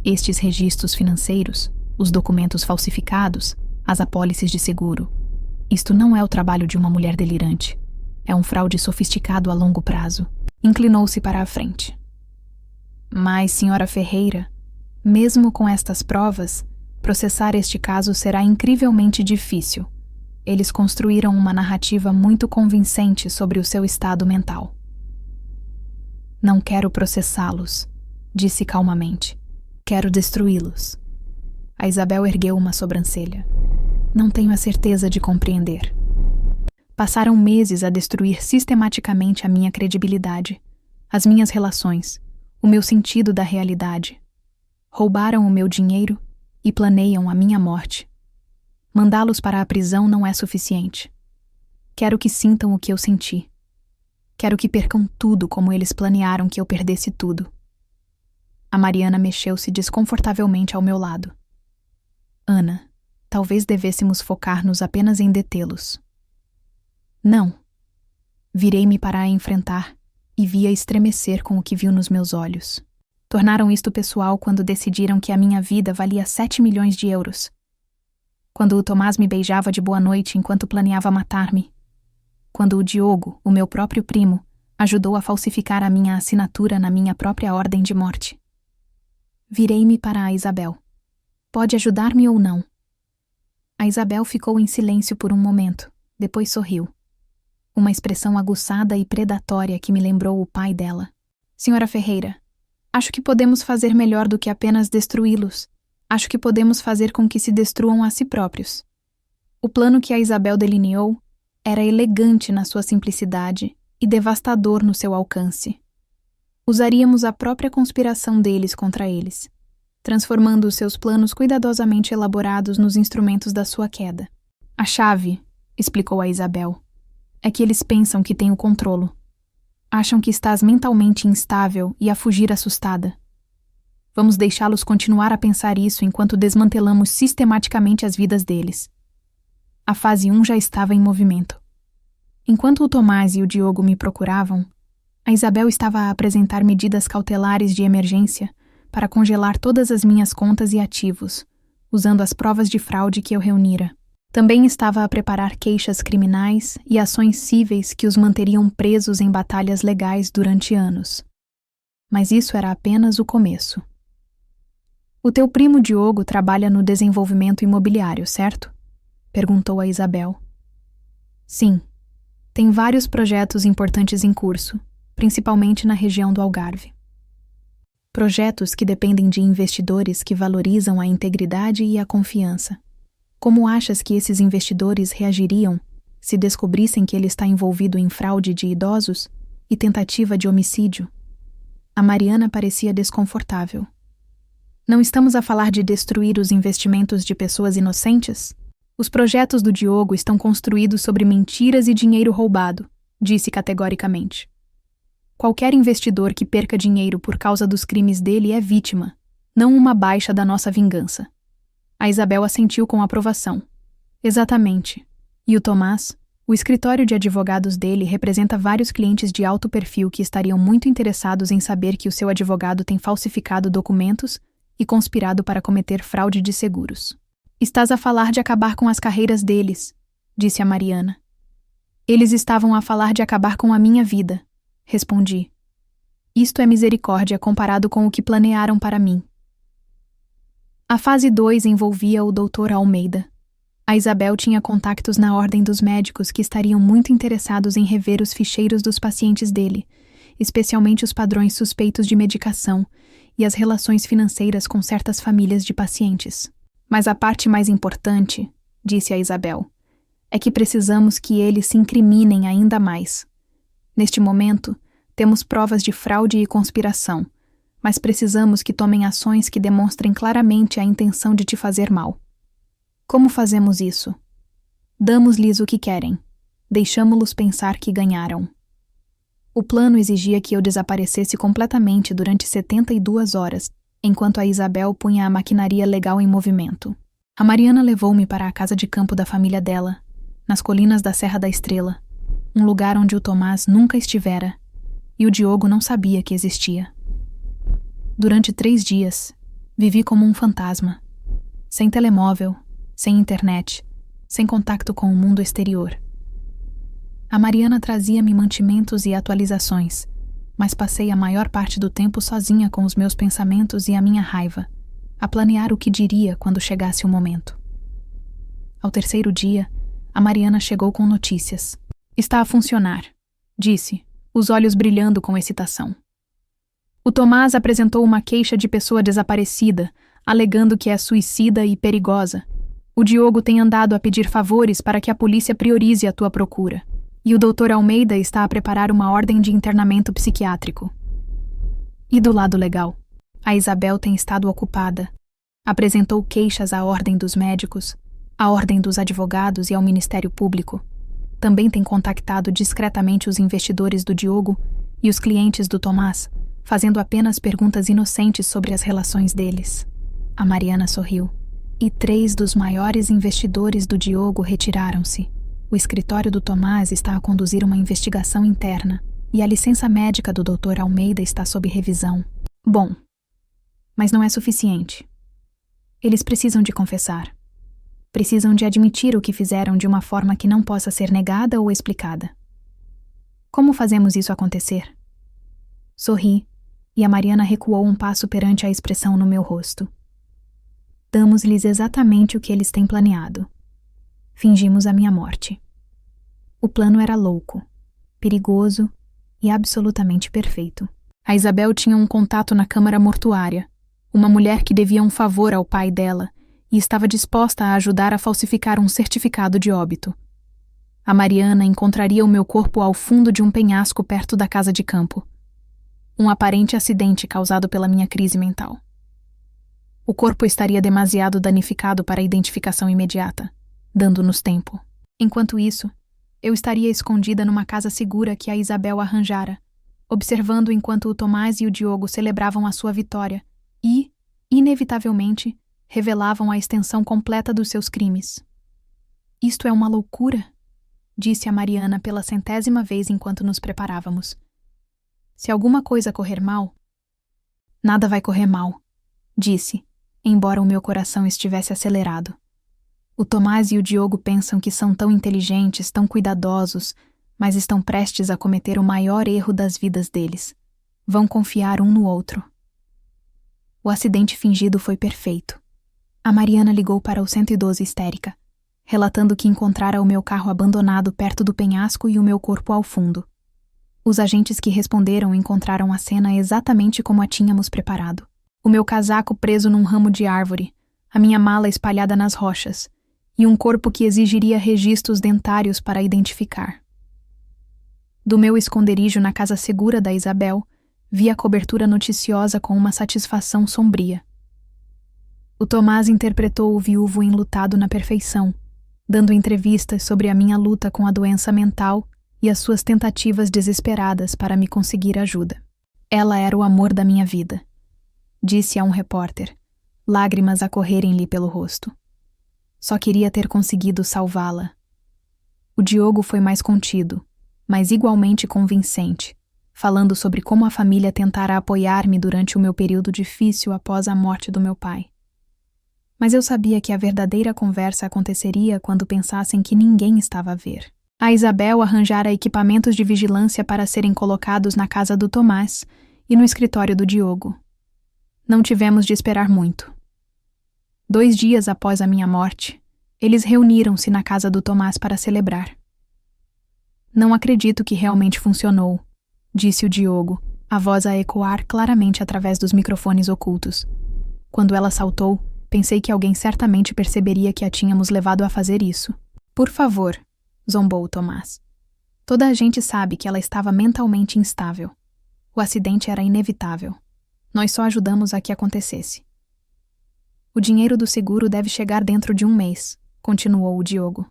Estes registros financeiros, os documentos falsificados, as apólices de seguro. Isto não é o trabalho de uma mulher delirante. É um fraude sofisticado a longo prazo. Inclinou-se para a frente. Mas, senhora Ferreira, mesmo com estas provas, processar este caso será incrivelmente difícil. Eles construíram uma narrativa muito convincente sobre o seu estado mental. Não quero processá-los, disse calmamente. Quero destruí-los. A Isabel ergueu uma sobrancelha. Não tenho a certeza de compreender. Passaram meses a destruir sistematicamente a minha credibilidade, as minhas relações, o meu sentido da realidade. Roubaram o meu dinheiro e planeiam a minha morte. Mandá-los para a prisão não é suficiente. Quero que sintam o que eu senti. Quero que percam tudo como eles planearam que eu perdesse tudo. A Mariana mexeu-se desconfortavelmente ao meu lado. Ana, talvez devêssemos focar-nos apenas em detê-los. Não. Virei-me para a enfrentar e vi-a estremecer com o que viu nos meus olhos. Tornaram isto pessoal quando decidiram que a minha vida valia 7 milhões de euros. Quando o Tomás me beijava de boa noite enquanto planeava matar-me. Quando o Diogo, o meu próprio primo, ajudou a falsificar a minha assinatura na minha própria ordem de morte. Virei-me para a Isabel. Pode ajudar-me ou não? A Isabel ficou em silêncio por um momento, depois sorriu. Uma expressão aguçada e predatória que me lembrou o pai dela. Senhora Ferreira, acho que podemos fazer melhor do que apenas destruí-los. Acho que podemos fazer com que se destruam a si próprios. O plano que a Isabel delineou era elegante na sua simplicidade e devastador no seu alcance. Usaríamos a própria conspiração deles contra eles, transformando os seus planos cuidadosamente elaborados nos instrumentos da sua queda. A chave, explicou a Isabel, é que eles pensam que têm o controlo. Acham que estás mentalmente instável e a fugir assustada. Vamos deixá-los continuar a pensar isso enquanto desmantelamos sistematicamente as vidas deles. A fase 1 já estava em movimento. Enquanto o Tomás e o Diogo me procuravam, a Isabel estava a apresentar medidas cautelares de emergência para congelar todas as minhas contas e ativos, usando as provas de fraude que eu reunira. Também estava a preparar queixas criminais e ações cíveis que os manteriam presos em batalhas legais durante anos. Mas isso era apenas o começo. O teu primo Diogo trabalha no desenvolvimento imobiliário, certo? Perguntou a Isabel. Sim. Tem vários projetos importantes em curso, principalmente na região do Algarve. Projetos que dependem de investidores que valorizam a integridade e a confiança. Como achas que esses investidores reagiriam se descobrissem que ele está envolvido em fraude de idosos e tentativa de homicídio? A Mariana parecia desconfortável. Não estamos a falar de destruir os investimentos de pessoas inocentes? Os projetos do Diogo estão construídos sobre mentiras e dinheiro roubado, disse categoricamente. Qualquer investidor que perca dinheiro por causa dos crimes dele é vítima, não uma baixa da nossa vingança. A Isabel assentiu com aprovação. Exatamente. E o Tomás? O escritório de advogados dele representa vários clientes de alto perfil que estariam muito interessados em saber que o seu advogado tem falsificado documentos e conspirado para cometer fraude de seguros. Estás a falar de acabar com as carreiras deles, disse a Mariana. Eles estavam a falar de acabar com a minha vida, respondi. Isto é misericórdia comparado com o que planearam para mim. A fase 2 envolvia o Dr. Almeida. A Isabel tinha contactos na ordem dos médicos que estariam muito interessados em rever os ficheiros dos pacientes dele, especialmente os padrões suspeitos de medicação e as relações financeiras com certas famílias de pacientes. Mas a parte mais importante, disse a Isabel, é que precisamos que eles se incriminem ainda mais. Neste momento, temos provas de fraude e conspiração, mas precisamos que tomem ações que demonstrem claramente a intenção de te fazer mal. Como fazemos isso? Damos-lhes o que querem. Deixamo-los pensar que ganharam. O plano exigia que eu desaparecesse completamente durante 72 horas, enquanto a Isabel punha a maquinaria legal em movimento. A Mariana levou-me para a casa de campo da família dela, nas colinas da Serra da Estrela, um lugar onde o Tomás nunca estivera, e o Diogo não sabia que existia. Durante 3 dias, vivi como um fantasma. sem telemóvel, sem internet, sem contato com o mundo exterior. A Mariana trazia-me mantimentos e atualizações, mas passei a maior parte do tempo sozinha com os meus pensamentos e a minha raiva, a planear o que diria quando chegasse o momento. Ao terceiro dia, a Mariana chegou com notícias. Está a funcionar, disse, os olhos brilhando com excitação. O Tomás apresentou uma queixa de pessoa desaparecida, alegando que é suicida e perigosa. O Diogo tem andado a pedir favores para que a polícia priorize a tua procura. E o Dr. Almeida está a preparar uma ordem de internamento psiquiátrico. E do lado legal, a Isabel tem estado ocupada. Apresentou queixas à ordem dos médicos, à ordem dos advogados e ao Ministério Público. Também tem contactado discretamente os investidores do Diogo e os clientes do Tomás, fazendo apenas perguntas inocentes sobre as relações deles. A Mariana sorriu. E 3 dos maiores investidores do Diogo retiraram-se. O escritório do Tomás está a conduzir uma investigação interna e a licença médica do Dr. Almeida está sob revisão. Bom, mas não é suficiente. Eles precisam de confessar. Precisam de admitir o que fizeram de uma forma que não possa ser negada ou explicada. Como fazemos isso acontecer? Sorri, e a Mariana recuou um passo perante a expressão no meu rosto. Damos-lhes exatamente o que eles têm planeado. Fingimos a minha morte. O plano era louco, perigoso e absolutamente perfeito. A Isabel tinha um contato na câmara mortuária, uma mulher que devia um favor ao pai dela e estava disposta a ajudar a falsificar um certificado de óbito. A Mariana encontraria o meu corpo ao fundo de um penhasco perto da casa de campo. Um aparente acidente causado pela minha crise mental. O corpo estaria demasiado danificado para identificação imediata, dando-nos tempo. Enquanto isso, eu estaria escondida numa casa segura que a Isabel arranjara, observando enquanto o Tomás e o Diogo celebravam a sua vitória e, inevitavelmente, revelavam a extensão completa dos seus crimes. Isto é uma loucura, disse a Mariana pela 100ª vez enquanto nos preparávamos. Se alguma coisa correr mal... Nada vai correr mal, disse, embora o meu coração estivesse acelerado. O Tomás e o Diogo pensam que são tão inteligentes, tão cuidadosos, mas estão prestes a cometer o maior erro das vidas deles. Vão confiar um no outro. O acidente fingido foi perfeito. A Mariana ligou para o 112 histérica, relatando que encontrara o meu carro abandonado perto do penhasco e o meu corpo ao fundo. Os agentes que responderam encontraram a cena exatamente como a tínhamos preparado. O meu casaco preso num ramo de árvore, a minha mala espalhada nas rochas, e um corpo que exigiria registros dentários para identificar. Do meu esconderijo na casa segura da Isabel, vi a cobertura noticiosa com uma satisfação sombria. O Tomás interpretou o viúvo enlutado na perfeição, dando entrevistas sobre a minha luta com a doença mental e as suas tentativas desesperadas para me conseguir ajuda. Ela era o amor da minha vida, disse a um repórter, lágrimas a correrem-lhe pelo rosto. Só queria ter conseguido salvá-la. O Diogo foi mais contido, mas igualmente convincente, falando sobre como a família tentara apoiar-me durante o meu período difícil após a morte do meu pai. Mas eu sabia que a verdadeira conversa aconteceria quando pensassem que ninguém estava a ver. A Isabel arranjara equipamentos de vigilância para serem colocados na casa do Tomás e no escritório do Diogo. Não tivemos de esperar muito. 2 dias após a minha morte, eles reuniram-se na casa do Tomás para celebrar. Não acredito que realmente funcionou, disse o Diogo, a voz a ecoar claramente através dos microfones ocultos. Quando ela saltou, pensei que alguém certamente perceberia que a tínhamos levado a fazer isso. Por favor, zombou o Tomás. Toda a gente sabe que ela estava mentalmente instável. O acidente era inevitável. Nós só ajudamos a que acontecesse. O dinheiro do seguro deve chegar dentro de 1 mês, continuou o Diogo.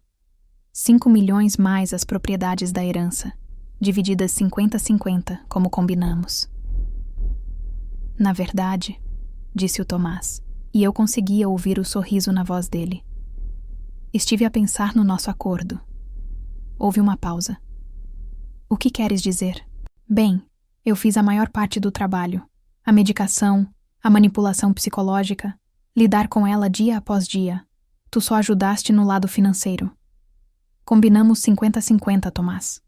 5 milhões mais as propriedades da herança, divididas 50-50, como combinamos. Na verdade, disse o Tomás, e eu conseguia ouvir o sorriso na voz dele. Estive a pensar no nosso acordo. Houve uma pausa. O que queres dizer? Bem, eu fiz a maior parte do trabalho. A medicação, a manipulação psicológica, lidar com ela dia após dia. Tu só ajudaste no lado financeiro. Combinamos 50-50, Tomás.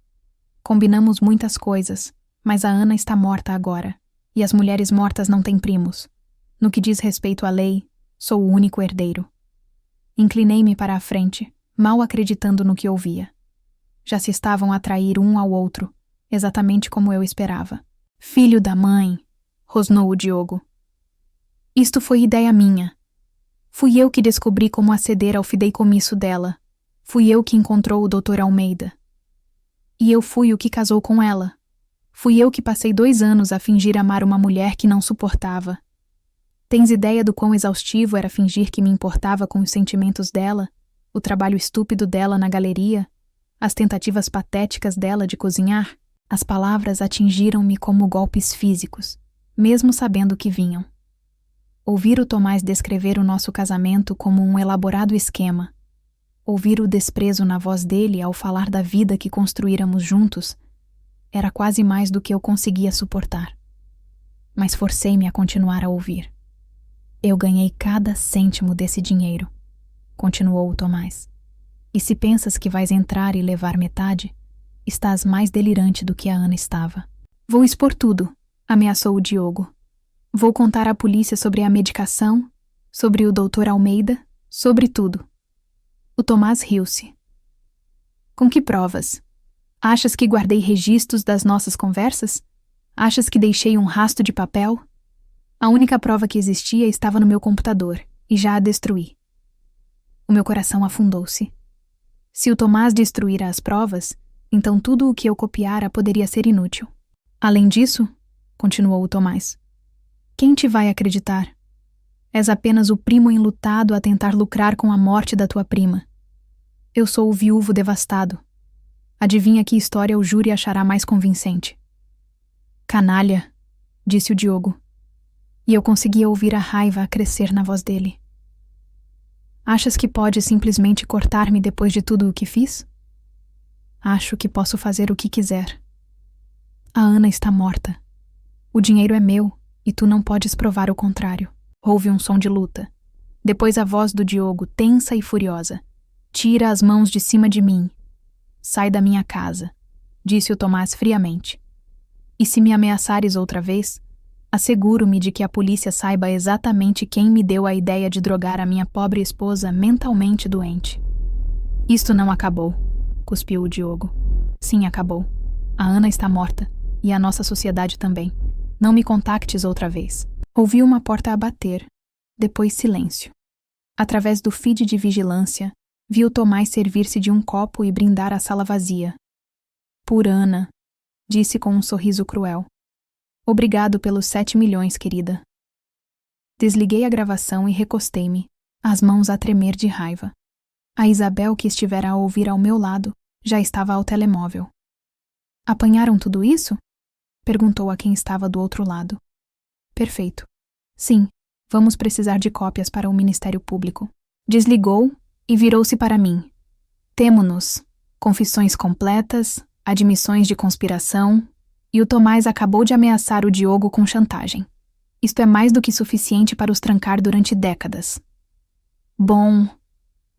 Combinamos muitas coisas, mas a Ana está morta agora, e as mulheres mortas não têm primos. No que diz respeito à lei, sou o único herdeiro. Inclinei-me para a frente, mal acreditando no que ouvia. Já se estavam a trair um ao outro, exatamente como eu esperava. Filho da mãe, rosnou o Diogo. Isto foi ideia minha. Fui eu que descobri como aceder ao fideicomisso dela. Fui eu que encontrou o Dr. Almeida. E eu fui o que casou com ela. Fui eu que passei 2 anos a fingir amar uma mulher que não suportava. Tens ideia do quão exaustivo era fingir que me importava com os sentimentos dela, o trabalho estúpido dela na galeria, as tentativas patéticas dela de cozinhar? As palavras atingiram-me como golpes físicos, mesmo sabendo que vinham. Ouvir o Tomás descrever o nosso casamento como um elaborado esquema, ouvir o desprezo na voz dele ao falar da vida que construíramos juntos, era quase mais do que eu conseguia suportar. Mas forcei-me a continuar a ouvir. Eu ganhei cada cêntimo desse dinheiro, continuou o Tomás. E se pensas que vais entrar e levar metade, estás mais delirante do que a Ana estava. Vou expor tudo, ameaçou o Diogo. Vou contar à polícia sobre a medicação, sobre o Dr. Almeida, sobre tudo. O Tomás riu-se. Com que provas? Achas que guardei registros das nossas conversas? Achas que deixei um rasto de papel? A única prova que existia estava no meu computador, e já a destruí. O meu coração afundou-se. Se o Tomás destruíra as provas, então tudo o que eu copiara poderia ser inútil. Além disso, continuou o Tomás, quem te vai acreditar? És apenas o primo enlutado a tentar lucrar com a morte da tua prima. Eu sou o viúvo devastado. Adivinha que história o júri achará mais convincente? Canalha, disse o Diogo. E eu conseguia ouvir a raiva a crescer na voz dele. Achas que pode simplesmente cortar-me depois de tudo o que fiz? Acho que posso fazer o que quiser. A Ana está morta. O dinheiro é meu e tu não podes provar o contrário. Houve um som de luta. Depois a voz do Diogo, tensa e furiosa. Tira as mãos de cima de mim. Sai da minha casa, disse o Tomás friamente. E se me ameaçares outra vez, asseguro-me de que a polícia saiba exatamente quem me deu a ideia de drogar a minha pobre esposa mentalmente doente. Isto não acabou, cuspiu o Diogo. Sim, acabou. A Ana está morta, e a nossa sociedade também. Não me contactes outra vez. Ouvi uma porta a bater, depois silêncio. Através do feed de vigilância, vi o Tomás servir-se de um copo e brindar a sala vazia. Por Ana, disse com um sorriso cruel. Obrigado pelos 7 milhões, querida. Desliguei a gravação e recostei-me, as mãos a tremer de raiva. A Isabel, que estivera a ouvir ao meu lado, já estava ao telemóvel. Apanharam tudo isso? Perguntou a quem estava do outro lado. Perfeito. Sim, vamos precisar de cópias para o Ministério Público. Desligou e virou-se para mim. Temo-nos. Confissões completas, admissões de conspiração, e o Tomás acabou de ameaçar o Diogo com chantagem. Isto é mais do que suficiente para os trancar durante décadas. Bom,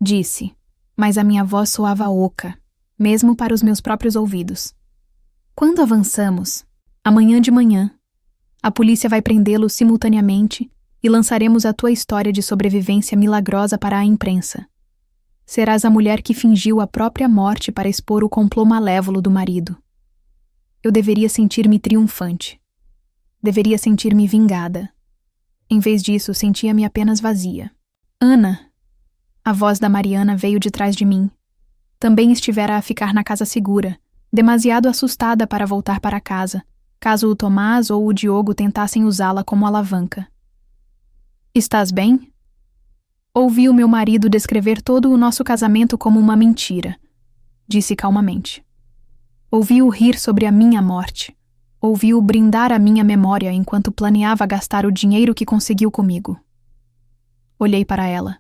disse, mas a minha voz soava oca, mesmo para os meus próprios ouvidos. Quando avançamos, amanhã de manhã, a polícia vai prendê-lo simultaneamente e lançaremos a tua história de sobrevivência milagrosa para a imprensa. Serás a mulher que fingiu a própria morte para expor o complô malévolo do marido. Eu deveria sentir-me triunfante. Deveria sentir-me vingada. Em vez disso, sentia-me apenas vazia. Ana! A voz da Mariana veio de trás de mim. Também estivera a ficar na casa segura, demasiado assustada para voltar para casa, caso o Tomás ou o Diogo tentassem usá-la como alavanca. Estás bem? Ouvi o meu marido descrever todo o nosso casamento como uma mentira, disse calmamente. Ouvi-o rir sobre a minha morte. Ouvi-o brindar a minha memória enquanto planeava gastar o dinheiro que conseguiu comigo. Olhei para ela.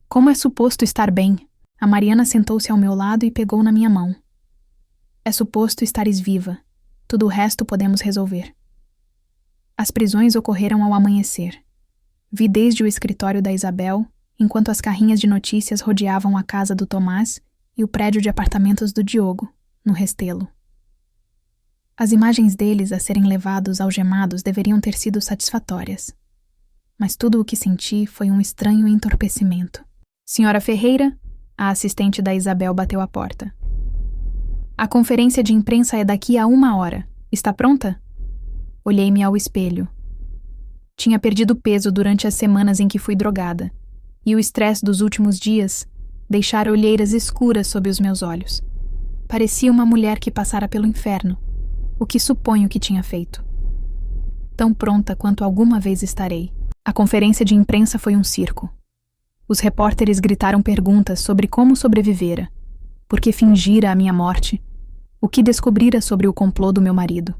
Como é suposto estar bem? A Mariana sentou-se ao meu lado e pegou na minha mão. É suposto estares viva. Tudo o resto podemos resolver. As prisões ocorreram ao amanhecer. Vi desde o escritório da Isabel, enquanto as carrinhas de notícias rodeavam a casa do Tomás e o prédio de apartamentos do Diogo, no Restelo. As imagens deles a serem levados algemados deveriam ter sido satisfatórias. Mas tudo o que senti foi um estranho entorpecimento. Senhora Ferreira, a assistente da Isabel bateu à porta. A conferência de imprensa é daqui a 1 hora. Está pronta? Olhei-me ao espelho. Tinha perdido peso durante as semanas em que fui drogada, e o estresse dos últimos dias deixara olheiras escuras sob os meus olhos. Parecia uma mulher que passara pelo inferno, o que suponho que tinha feito. Tão pronta quanto alguma vez estarei. A conferência de imprensa foi um circo. Os repórteres gritaram perguntas sobre como sobrevivera, por que fingira a minha morte, o que descobrira sobre o complô do meu marido.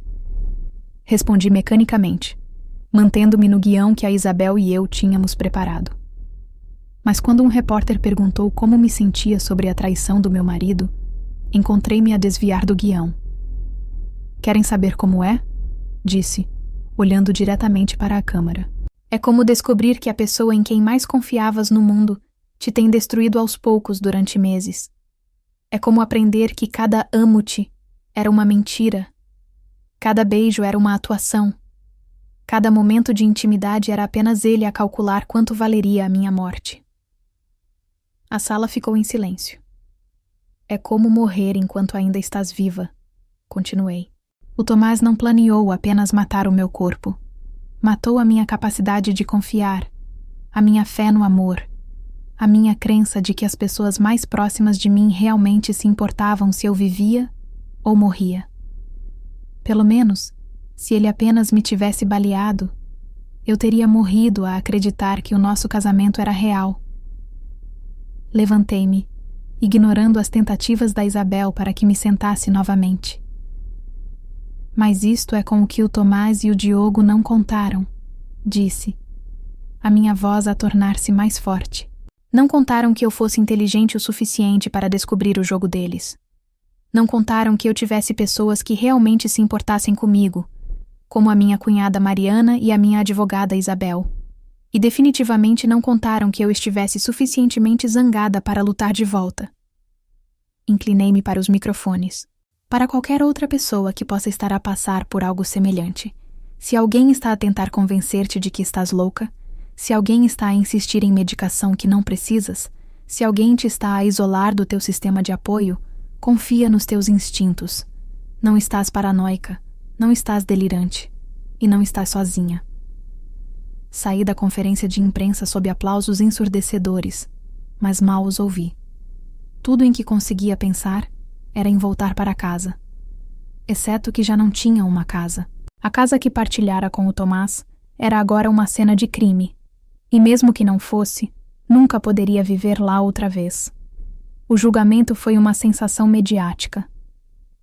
Respondi mecanicamente, mantendo-me no guião que a Isabel e eu tínhamos preparado. Mas quando um repórter perguntou como me sentia sobre a traição do meu marido, encontrei-me a desviar do guião. Querem saber como é? Disse, olhando diretamente para a câmara. É como descobrir que a pessoa em quem mais confiavas no mundo te tem destruído aos poucos durante meses. É como aprender que cada amo-te era uma mentira. Cada beijo era uma atuação. Cada momento de intimidade era apenas ele a calcular quanto valeria a minha morte. A sala ficou em silêncio. É como morrer enquanto ainda estás viva, continuei. O Tomás não planeou apenas matar o meu corpo. Matou a minha capacidade de confiar, a minha fé no amor, a minha crença de que as pessoas mais próximas de mim realmente se importavam se eu vivia ou morria. Pelo menos, se ele apenas me tivesse baleado, eu teria morrido a acreditar que o nosso casamento era real. Levantei-me, ignorando as tentativas da Isabel para que me sentasse novamente. Mas isto é com o que o Tomás e o Diogo não contaram, disse, a minha voz a tornar-se mais forte. Não contaram que eu fosse inteligente o suficiente para descobrir o jogo deles. Não contaram que eu tivesse pessoas que realmente se importassem comigo, como a minha cunhada Mariana e a minha advogada Isabel. E definitivamente não contaram que eu estivesse suficientemente zangada para lutar de volta. Inclinei-me para os microfones. Para qualquer outra pessoa que possa estar a passar por algo semelhante, se alguém está a tentar convencer-te de que estás louca, se alguém está a insistir em medicação que não precisas, se alguém te está a isolar do teu sistema de apoio, confia nos teus instintos. Não estás paranoica, não estás delirante e não estás sozinha. Saí da conferência de imprensa sob aplausos ensurdecedores, mas mal os ouvi. Tudo em que conseguia pensar era em voltar para casa. Exceto que já não tinha uma casa. A casa que partilhara com o Tomás era agora uma cena de crime, e mesmo que não fosse, nunca poderia viver lá outra vez. O julgamento foi uma sensação mediática.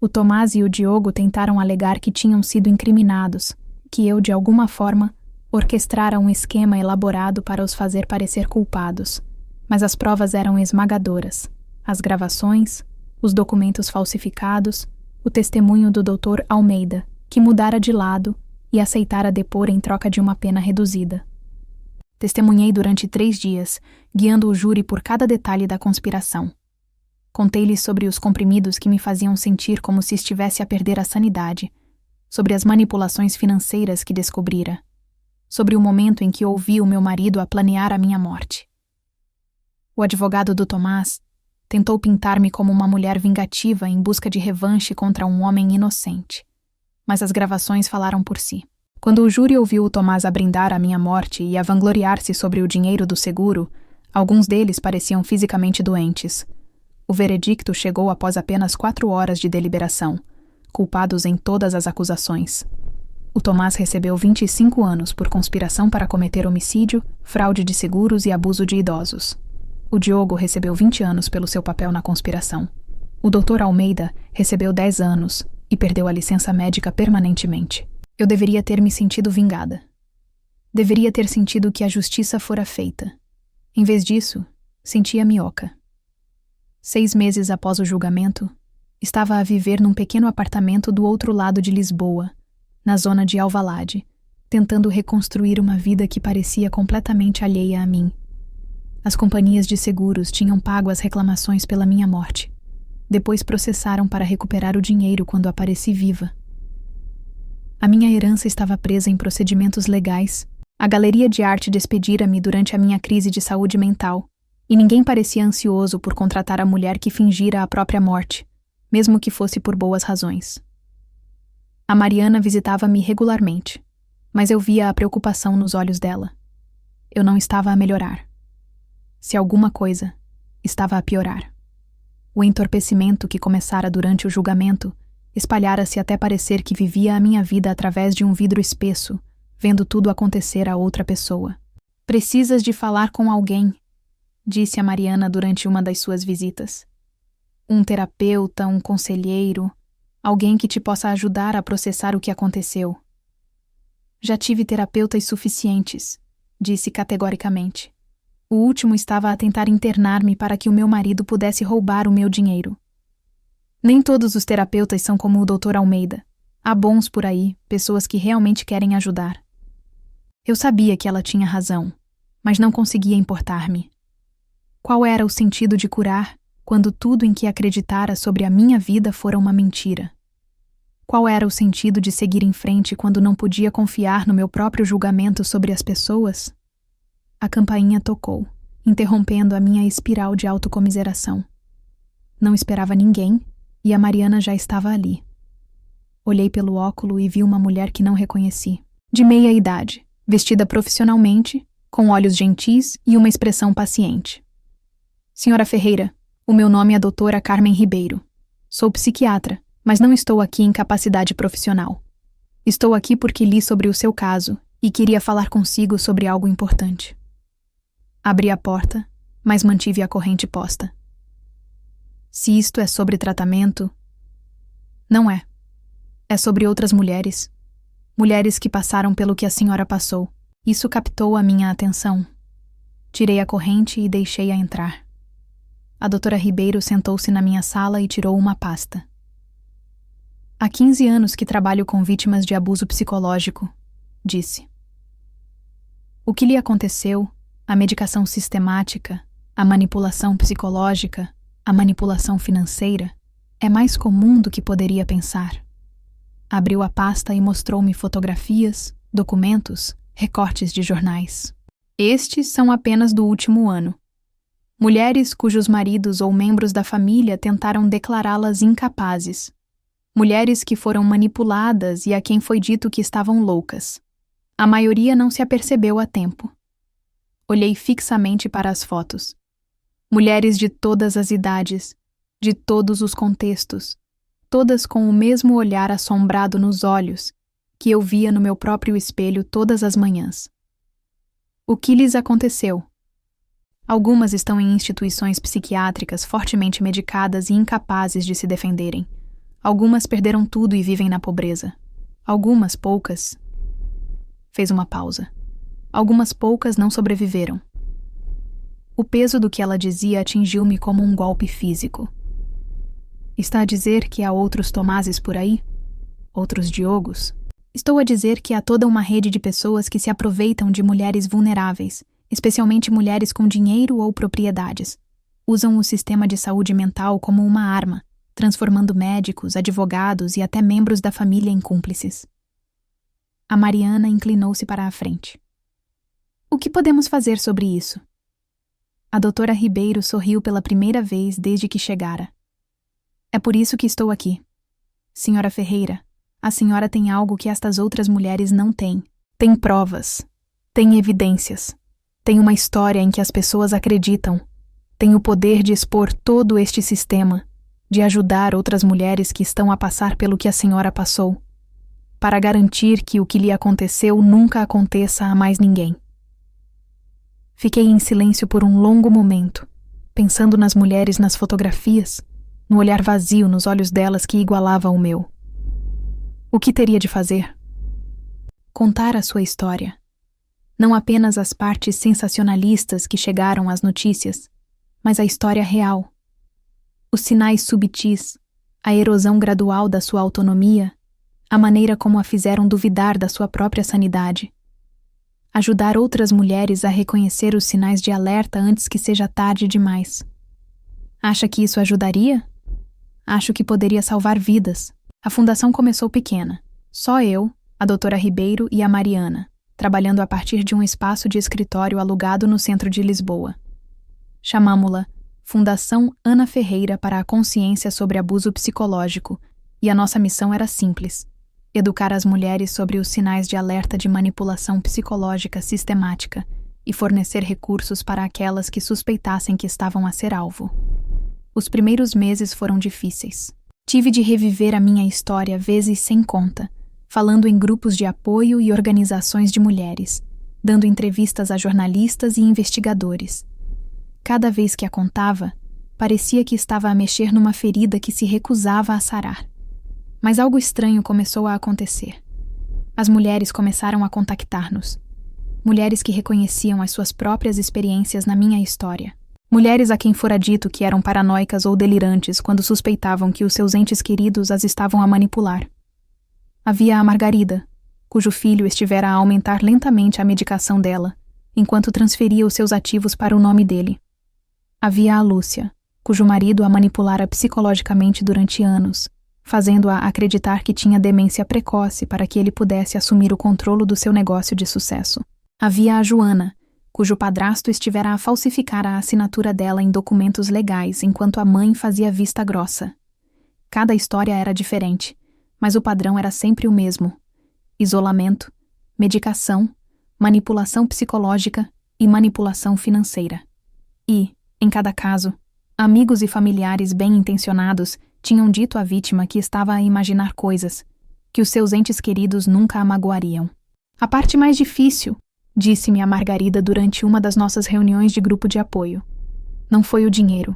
O Tomás e o Diogo tentaram alegar que tinham sido incriminados, que eu, de alguma forma, orquestrara um esquema elaborado para os fazer parecer culpados. Mas as provas eram esmagadoras. As gravações, os documentos falsificados, o testemunho do Dr. Almeida, que mudara de lado e aceitara depor em troca de uma pena reduzida. Testemunhei durante 3 dias, guiando o júri por cada detalhe da conspiração. Contei-lhes sobre os comprimidos que me faziam sentir como se estivesse a perder a sanidade, sobre as manipulações financeiras que descobrira, sobre o momento em que ouvi o meu marido a planear a minha morte. O advogado do Tomás tentou pintar-me como uma mulher vingativa em busca de revanche contra um homem inocente, mas as gravações falaram por si. Quando o júri ouviu o Tomás a brindar a minha morte e a vangloriar-se sobre o dinheiro do seguro, alguns deles pareciam fisicamente doentes. O veredicto chegou após apenas 4 horas de deliberação, culpados em todas as acusações. O Tomás recebeu 25 anos por conspiração para cometer homicídio, fraude de seguros e abuso de idosos. O Diogo recebeu 20 anos pelo seu papel na conspiração. O Dr. Almeida recebeu 10 anos e perdeu a licença médica permanentemente. Eu deveria ter me sentido vingada. Deveria ter sentido que a justiça fora feita. Em vez disso, sentia-me oca. 6 meses após o julgamento, estava a viver num pequeno apartamento do outro lado de Lisboa, na zona de Alvalade, tentando reconstruir uma vida que parecia completamente alheia a mim. As companhias de seguros tinham pago as reclamações pela minha morte. Depois processaram para recuperar o dinheiro quando apareci viva. A minha herança estava presa em procedimentos legais. A galeria de arte despedira-me durante a minha crise de saúde mental, e ninguém parecia ansioso por contratar a mulher que fingira a própria morte, mesmo que fosse por boas razões. A Mariana visitava-me regularmente, mas eu via a preocupação nos olhos dela. Eu não estava a melhorar. Se alguma coisa, estava a piorar. O entorpecimento que começara durante o julgamento espalhara-se até parecer que vivia a minha vida através de um vidro espesso, vendo tudo acontecer a outra pessoa. "Precisas de falar com alguém", disse a Mariana durante uma das suas visitas. "Um terapeuta, um conselheiro, alguém que te possa ajudar a processar o que aconteceu." "Já tive terapeutas suficientes", disse categoricamente. "O último estava a tentar internar-me para que o meu marido pudesse roubar o meu dinheiro." "Nem todos os terapeutas são como o Dr. Almeida. Há bons por aí, pessoas que realmente querem ajudar." Eu sabia que ela tinha razão, mas não conseguia importar-me. Qual era o sentido de curar quando tudo em que acreditara sobre a minha vida fora uma mentira? Qual era o sentido de seguir em frente quando não podia confiar no meu próprio julgamento sobre as pessoas? A campainha tocou, interrompendo a minha espiral de autocomiseração. Não esperava ninguém, e a Mariana já estava ali. Olhei pelo óculo e vi uma mulher que não reconheci, de meia idade, vestida profissionalmente, com olhos gentis e uma expressão paciente. "Senhora Ferreira, o meu nome é Doutora Carmen Ribeiro. Sou psiquiatra, mas não estou aqui em capacidade profissional. Estou aqui porque li sobre o seu caso e queria falar consigo sobre algo importante." Abri a porta, mas mantive a corrente posta. "Se isto é sobre tratamento..." "Não é. É sobre outras mulheres. Mulheres que passaram pelo que a senhora passou." Isso captou a minha atenção. Tirei a corrente e deixei-a entrar. A doutora Ribeiro sentou-se na minha sala e tirou uma pasta. "Há 15 anos que trabalho com vítimas de abuso psicológico", disse. "O que lhe aconteceu, a medicação sistemática, a manipulação psicológica, a manipulação financeira, é mais comum do que poderia pensar." Abriu a pasta e mostrou-me fotografias, documentos, recortes de jornais. "Estes são apenas do último ano. Mulheres cujos maridos ou membros da família tentaram declará-las incapazes. Mulheres que foram manipuladas e a quem foi dito que estavam loucas. A maioria não se apercebeu a tempo." Olhei fixamente para as fotos. Mulheres de todas as idades, de todos os contextos, todas com o mesmo olhar assombrado nos olhos que eu via no meu próprio espelho todas as manhãs. O que lhes aconteceu? Algumas estão em instituições psiquiátricas fortemente medicadas e incapazes de se defenderem. Algumas perderam tudo e vivem na pobreza. Algumas poucas... Fez uma pausa. Algumas poucas não sobreviveram. O peso do que ela dizia atingiu-me como um golpe físico. "Está a dizer que há outros Tomases por aí? Outros Diogos?" "Estou a dizer que há toda uma rede de pessoas que se aproveitam de mulheres vulneráveis, especialmente mulheres com dinheiro ou propriedades. Usam o sistema de saúde mental como uma arma, transformando médicos, advogados e até membros da família em cúmplices." A Mariana inclinou-se para a frente. "O que podemos fazer sobre isso?" A doutora Ribeiro sorriu pela primeira vez desde que chegara. "É por isso que estou aqui. Senhora Ferreira, a senhora tem algo que estas outras mulheres não têm. Tem provas. Tem evidências. Tem uma história em que as pessoas acreditam. Tem o poder de expor todo este sistema, de ajudar outras mulheres que estão a passar pelo que a senhora passou, para garantir que o que lhe aconteceu nunca aconteça a mais ninguém." Fiquei em silêncio por um longo momento, pensando nas mulheres nas fotografias, no olhar vazio nos olhos delas que igualava o meu. O que teria de fazer? Contar a sua história. Não apenas as partes sensacionalistas que chegaram às notícias, mas a história real. Os sinais subtis, a erosão gradual da sua autonomia, a maneira como a fizeram duvidar da sua própria sanidade. Ajudar outras mulheres a reconhecer os sinais de alerta antes que seja tarde demais. Acha que isso ajudaria? Acho que poderia salvar vidas. A fundação começou pequena. Só eu, a doutora Ribeiro e a Mariana, trabalhando a partir de um espaço de escritório alugado no centro de Lisboa. Chamámo-la Fundação Ana Ferreira para a Consciência sobre Abuso Psicológico, e a nossa missão era simples: educar as mulheres sobre os sinais de alerta de manipulação psicológica sistemática e fornecer recursos para aquelas que suspeitassem que estavam a ser alvo. Os primeiros meses foram difíceis. Tive de reviver a minha história vezes sem conta, falando em grupos de apoio e organizações de mulheres, dando entrevistas a jornalistas e investigadores. Cada vez que a contava, parecia que estava a mexer numa ferida que se recusava a sarar. Mas algo estranho começou a acontecer. As mulheres começaram a contactar-nos. Mulheres que reconheciam as suas próprias experiências na minha história. Mulheres a quem fora dito que eram paranoicas ou delirantes quando suspeitavam que os seus entes queridos as estavam a manipular. Havia a Margarida, cujo filho estivera a aumentar lentamente a medicação dela, enquanto transferia os seus ativos para o nome dele. Havia a Lúcia, cujo marido a manipulara psicologicamente durante anos, fazendo-a acreditar que tinha demência precoce para que ele pudesse assumir o controle do seu negócio de sucesso. Havia a Joana, cujo padrasto estivera a falsificar a assinatura dela em documentos legais enquanto a mãe fazia vista grossa. Cada história era diferente, mas o padrão era sempre o mesmo: isolamento, medicação, manipulação psicológica e manipulação financeira. E, em cada caso, amigos e familiares bem-intencionados tinham dito à vítima que estava a imaginar coisas, que os seus entes queridos nunca a magoariam. A parte mais difícil, disse-me a Margarida durante uma das nossas reuniões de grupo de apoio, não foi o dinheiro.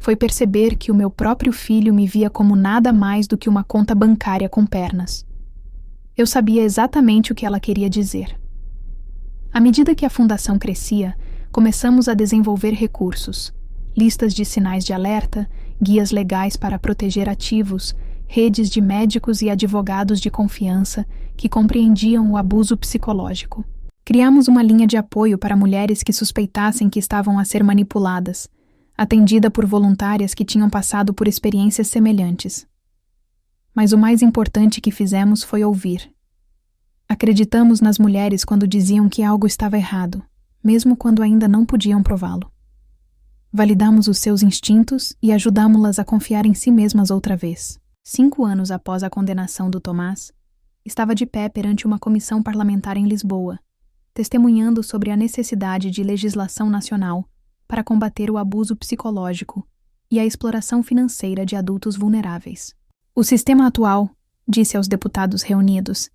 Foi perceber que o meu próprio filho me via como nada mais do que uma conta bancária com pernas. Eu sabia exatamente o que ela queria dizer. À medida que a fundação crescia, começamos a desenvolver recursos, listas de sinais de alerta, guias legais para proteger ativos, redes de médicos e advogados de confiança que compreendiam o abuso psicológico. Criamos uma linha de apoio para mulheres que suspeitassem que estavam a ser manipuladas, atendida por voluntárias que tinham passado por experiências semelhantes. Mas o mais importante que fizemos foi ouvir. Acreditamos nas mulheres quando diziam que algo estava errado, mesmo quando ainda não podiam prová-lo. Validamos os seus instintos e ajudámo-las a confiar em si mesmas outra vez. 5 anos após a condenação do Tomás, estava de pé perante uma comissão parlamentar em Lisboa, testemunhando sobre a necessidade de legislação nacional para combater o abuso psicológico e a exploração financeira de adultos vulneráveis. O sistema atual, disse aos deputados reunidos,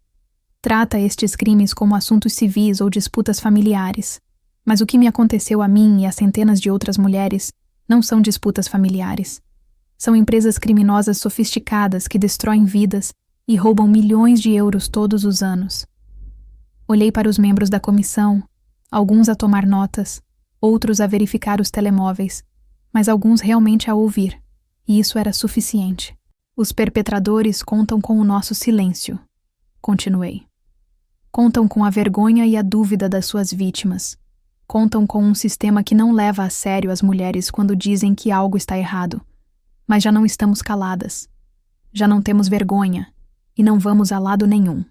trata estes crimes como assuntos civis ou disputas familiares, mas o que me aconteceu a mim e a centenas de outras mulheres não são disputas familiares. São empresas criminosas sofisticadas que destroem vidas e roubam milhões de euros todos os anos. Olhei para os membros da comissão, alguns a tomar notas, outros a verificar os telemóveis, mas alguns realmente a ouvir, e isso era suficiente. Os perpetradores contam com o nosso silêncio, continuei. Contam com a vergonha e a dúvida das suas vítimas. Contam com um sistema que não leva a sério as mulheres quando dizem que algo está errado. Mas já não estamos caladas. Já não temos vergonha, e não vamos a lado nenhum.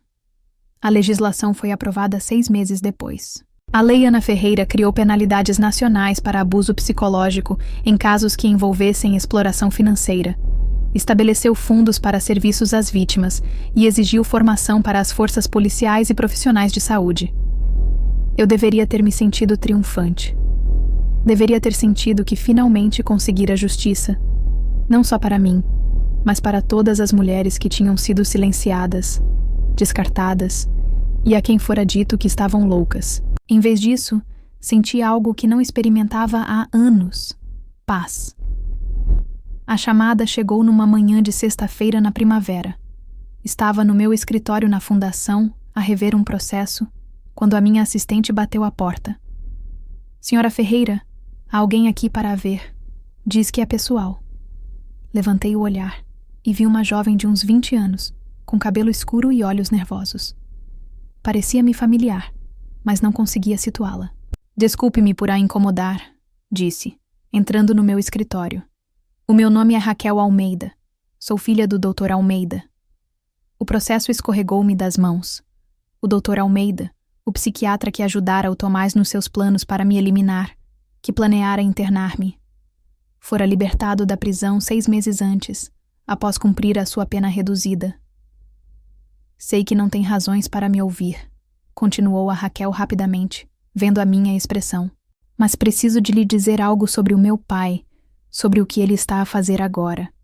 A legislação foi aprovada 6 meses depois. A Lei Ana Ferreira criou penalidades nacionais para abuso psicológico em casos que envolvessem exploração financeira. Estabeleceu fundos para serviços às vítimas e exigiu formação para as forças policiais e profissionais de saúde. Eu deveria ter me sentido triunfante. Deveria ter sentido que finalmente conseguira justiça, não só para mim, mas para todas as mulheres que tinham sido silenciadas, descartadas, e a quem fora dito que estavam loucas. Em vez disso, senti algo que não experimentava há anos: paz. A chamada chegou numa manhã de sexta-feira na primavera. Estava no meu escritório na fundação, a rever um processo, quando a minha assistente bateu à porta. Senhora Ferreira, há alguém aqui para a ver. Diz que é pessoal. Levantei o olhar e vi uma jovem de uns 20 anos, com cabelo escuro e olhos nervosos. Parecia-me familiar, mas não conseguia situá-la. Desculpe-me por a incomodar, disse, entrando no meu escritório. O meu nome é Raquel Almeida. Sou filha do Dr. Almeida. O processo escorregou-me das mãos. O Dr. Almeida, o psiquiatra que ajudara o Tomás nos seus planos para me eliminar, que planeara internar-me, fora libertado da prisão 6 meses antes, após cumprir a sua pena reduzida. Sei que não tem razões para me ouvir, continuou a Raquel rapidamente, vendo a minha expressão. Mas preciso de lhe dizer algo sobre o meu pai, sobre o que ele está a fazer agora.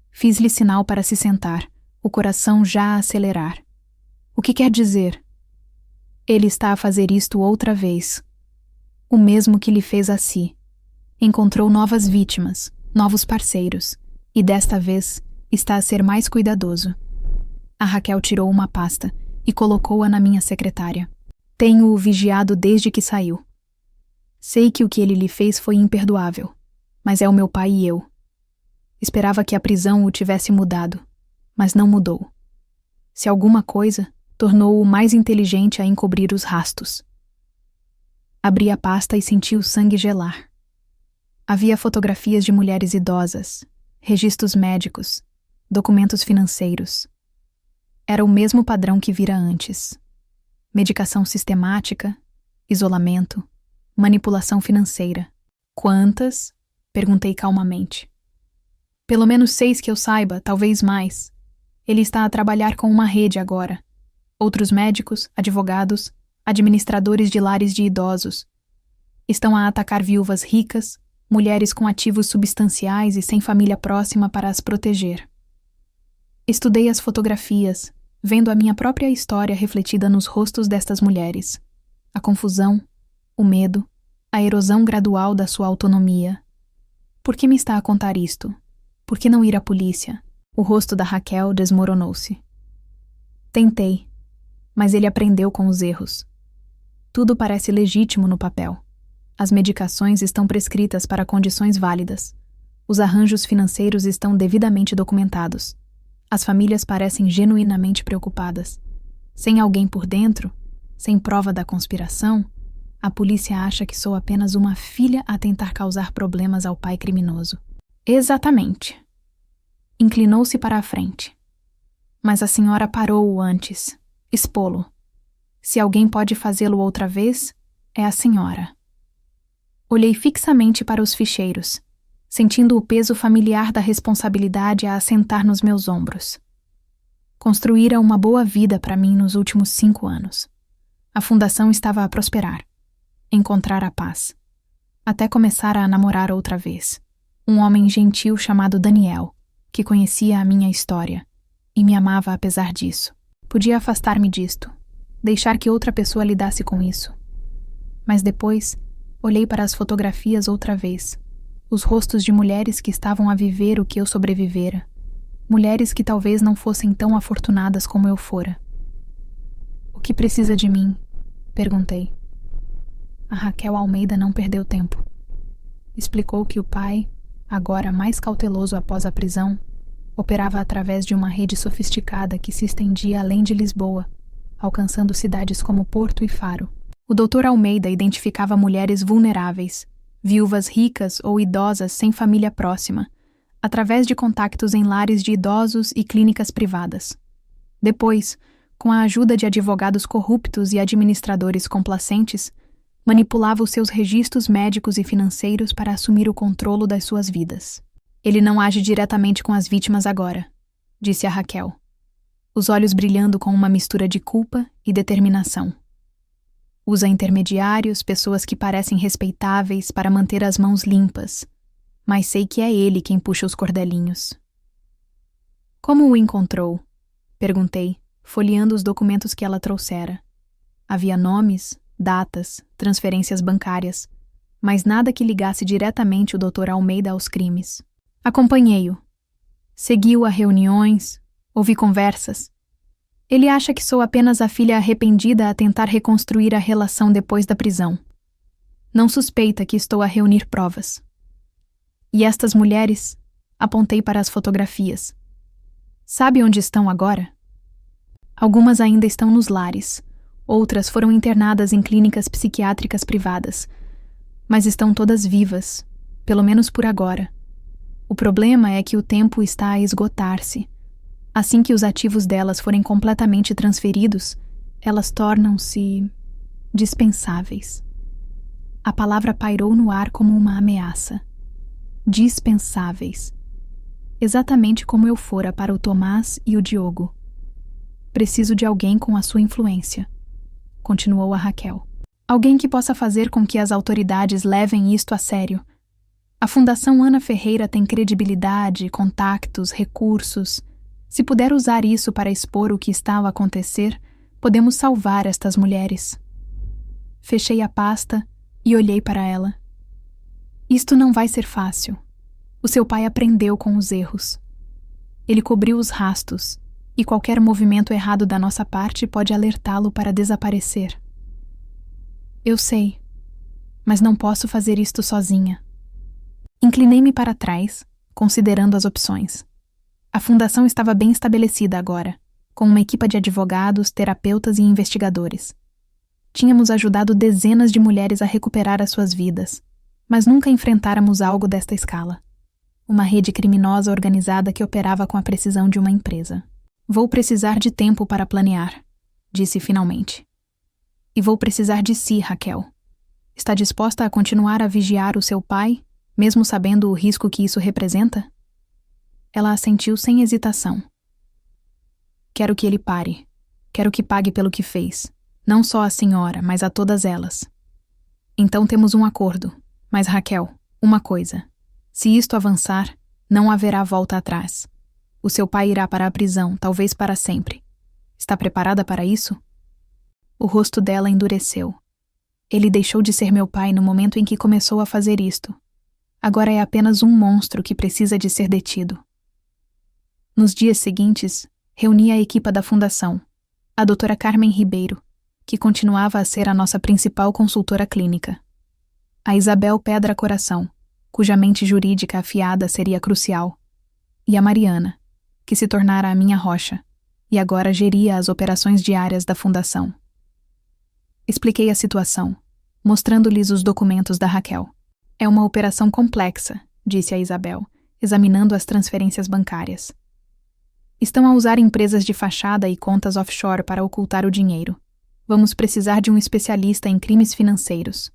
Fiz-lhe sinal para se sentar, o coração já a acelerar. O que quer dizer? Ele está a fazer isto outra vez. O mesmo que lhe fez a si. Encontrou novas vítimas, novos parceiros, e desta vez está a ser mais cuidadoso. A Raquel tirou uma pasta e colocou-a na minha secretária. Tenho-o vigiado desde que saiu. Sei que o que ele lhe fez foi imperdoável, mas é o meu pai e eu. Esperava que a prisão o tivesse mudado, mas não mudou. Se alguma coisa, tornou-o mais inteligente a encobrir os rastos. Abri a pasta e senti o sangue gelar. Havia fotografias de mulheres idosas, registros médicos, documentos financeiros. Era o mesmo padrão que vira antes. Medicação sistemática, isolamento, manipulação financeira. Quantas? Perguntei calmamente. Pelo menos 6 que eu saiba, talvez mais. Ele está a trabalhar com uma rede agora. Outros médicos, advogados, administradores de lares de idosos. Estão a atacar viúvas ricas, mulheres com ativos substanciais e sem família próxima para as proteger. Estudei as fotografias, vendo a minha própria história refletida nos rostos destas mulheres. A confusão, o medo, a erosão gradual da sua autonomia. Por que me está a contar isto? Por que não ir à polícia? O rosto da Raquel desmoronou-se. Tentei, mas ele aprendeu com os erros. Tudo parece legítimo no papel. As medicações estão prescritas para condições válidas. Os arranjos financeiros estão devidamente documentados. As famílias parecem genuinamente preocupadas. Sem alguém por dentro, sem prova da conspiração, a polícia acha que sou apenas uma filha a tentar causar problemas ao pai criminoso. Exatamente. Inclinou-se para a frente. Mas a senhora parou-o antes. Expô-lo. Se alguém pode fazê-lo outra vez, é a senhora. Olhei fixamente para os ficheiros, sentindo o peso familiar da responsabilidade a assentar nos meus ombros. Construíra uma boa vida para mim nos últimos 5 anos. A fundação estava a prosperar, encontrar a paz. Até começar a namorar outra vez. Um homem gentil chamado Daniel, que conhecia a minha história e me amava apesar disso. Podia afastar-me disto, deixar que outra pessoa lidasse com isso. Mas depois, olhei para as fotografias outra vez, os rostos de mulheres que estavam a viver o que eu sobrevivera, mulheres que talvez não fossem tão afortunadas como eu fora. O que precisa de mim? Perguntei. A Raquel Almeida não perdeu tempo. Explicou que o pai, agora mais cauteloso após a prisão, operava através de uma rede sofisticada que se estendia além de Lisboa, alcançando cidades como Porto e Faro. O Dr. Almeida identificava mulheres vulneráveis, viúvas ricas ou idosas sem família próxima, através de contactos em lares de idosos e clínicas privadas. Depois, com a ajuda de advogados corruptos e administradores complacentes, manipulava os seus registros médicos e financeiros para assumir o controle das suas vidas. Ele não age diretamente com as vítimas agora, disse a Raquel, os olhos brilhando com uma mistura de culpa e determinação. Usa intermediários, pessoas que parecem respeitáveis para manter as mãos limpas, mas sei que é ele quem puxa os cordelinhos. Como o encontrou? Perguntei, folheando os documentos que ela trouxera. Havia nomes, datas, transferências bancárias, mas nada que ligasse diretamente o Dr. Almeida aos crimes. Acompanhei-o. Segui-o a reuniões, ouvi conversas. Ele acha que sou apenas a filha arrependida a tentar reconstruir a relação depois da prisão. Não suspeita que estou a reunir provas. E estas mulheres? Apontei para as fotografias. Sabe onde estão agora? Algumas ainda estão nos lares, outras foram internadas em clínicas psiquiátricas privadas, mas estão todas vivas, pelo menos por agora. O problema é que o tempo está a esgotar-se. Assim que os ativos delas forem completamente transferidos, elas tornam-se dispensáveis. A palavra pairou no ar como uma ameaça. Dispensáveis. Exatamente como eu fora para o Tomás e o Diogo. Preciso de alguém com a sua influência, continuou a Raquel. Alguém que possa fazer com que as autoridades levem isto a sério. A Fundação Ana Ferreira tem credibilidade, contactos, recursos. Se puder usar isso para expor o que está a acontecer, podemos salvar estas mulheres. Fechei a pasta e olhei para ela. Isto não vai ser fácil. O seu pai aprendeu com os erros. Ele cobriu os rastos, e qualquer movimento errado da nossa parte pode alertá-lo para desaparecer. Eu sei, mas não posso fazer isto sozinha. Inclinei-me para trás, considerando as opções. A fundação estava bem estabelecida agora, com uma equipe de advogados, terapeutas e investigadores. Tínhamos ajudado dezenas de mulheres a recuperar as suas vidas, mas nunca enfrentáramos algo desta escala. Uma rede criminosa organizada que operava com a precisão de uma empresa. Vou precisar de tempo para planear, disse finalmente. E vou precisar de si, Raquel. Está disposta a continuar a vigiar o seu pai, mesmo sabendo o risco que isso representa? Ela assentiu sem hesitação. Quero que ele pare. Quero que pague pelo que fez. Não só a senhora, mas a todas elas. Então temos um acordo. Mas, Raquel, uma coisa. Se isto avançar, não haverá volta atrás. O seu pai irá para a prisão, talvez para sempre. Está preparada para isso? O rosto dela endureceu. Ele deixou de ser meu pai no momento em que começou a fazer isto. Agora é apenas um monstro que precisa de ser detido. Nos dias seguintes, reuni a equipa da fundação, a doutora Carmen Ribeiro, que continuava a ser a nossa principal consultora clínica, a Isabel Pedra Coração, cuja mente jurídica afiada seria crucial, e a Mariana, que se tornara a minha rocha, e agora geria as operações diárias da fundação. Expliquei a situação, mostrando-lhes os documentos da Raquel. É uma operação complexa, disse a Isabel, examinando as transferências bancárias. Estão a usar empresas de fachada e contas offshore para ocultar o dinheiro. Vamos precisar de um especialista em crimes financeiros.